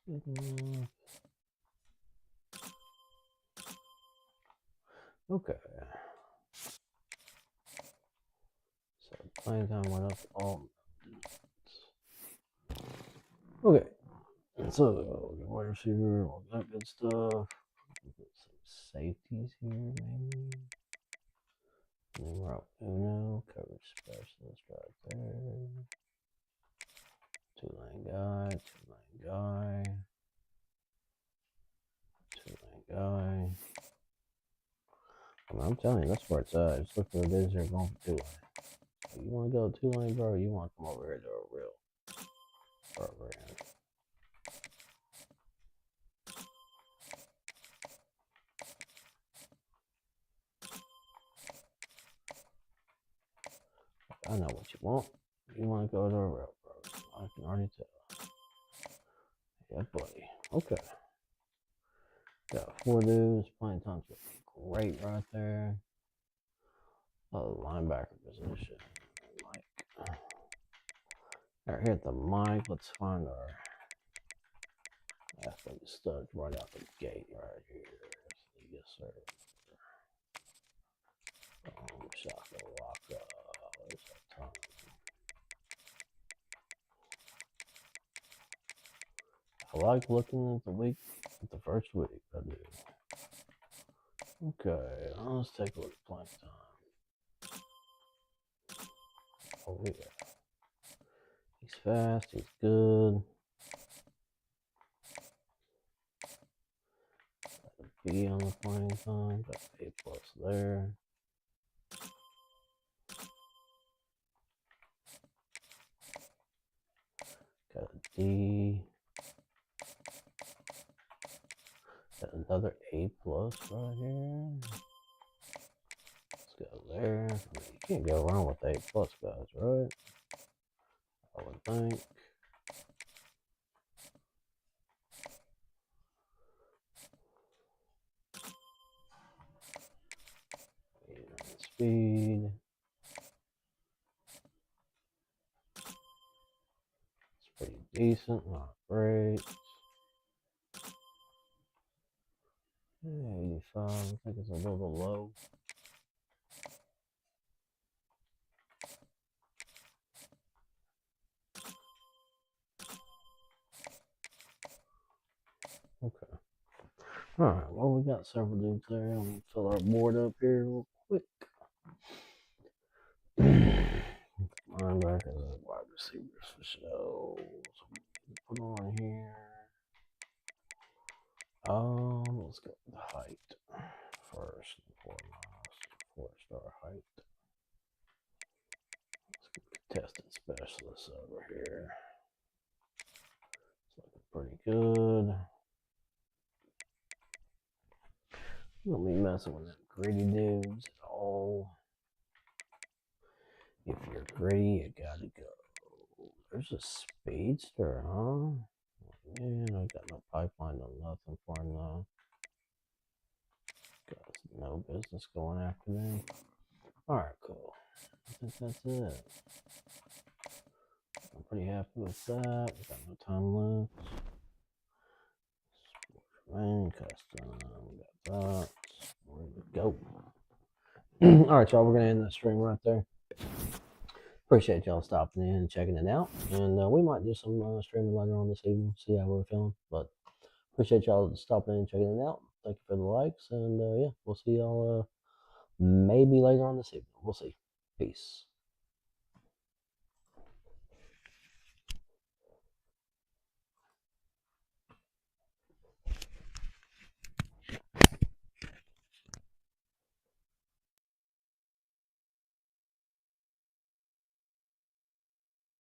Speaker 3: Good enough. Okay. So playing time went up all. Okay. So wide receiver, all that good stuff. Get some safeties here, maybe. And then route Uno, coverage specialist right there. 2-lane guy, 2-lane guy, 2-lane guy. I mean, I'm telling you, that's where it's at. Just look for the dudes that are going for 2-lane. So you want to go 2-lane, bro? You want to come over here to a real program. I know what you want. You want to go to a real program. I can already tell. Yeah, buddy. Okay. Got 4 dudes. Playing time's great right there. Oh, linebacker position. Mike. Alright, here at the mic, let's find our athlete studs right out the gate right here. Yes, sir. Shaka Waka. There's that time. I like looking at the first week. I do. Okay, let's take a look at playing time. Oh yeah. He's fast, he's good. Got a B on the playing time, got A plus there. Got a D. Got another A plus right here. Let's go there. I mean, you can't go wrong with A plus guys, right? I would think. Speed. It's pretty decent, not great. Yeah, 85. I think it's a little low. Okay. Alright, well, we got several dudes there. I'm going to fill our board up here real quick. Linebackers and wide receivers for show. So put on here. Let's go with the height first and foremost. 4-star height. Let's get the tested specialist over here. It's looking pretty good. Don't be messing with them gritty dudes at all. If you're gritty, you gotta go. There's a speedster, huh? Man, I got no pipeline, no nothing for him though. Got no business going after me. Alright, cool. I think that's it. I'm pretty happy with that. Got no time left. Sportsman, custom, got that. Ready to go. Alright, y'all, we're gonna end the stream right there. Appreciate y'all stopping in and checking it out. And we might do some streaming later on this evening, see how we're feeling. But appreciate y'all stopping in and checking it out. Thank you for the likes. And yeah, we'll see y'all maybe later on this evening. We'll see. Peace.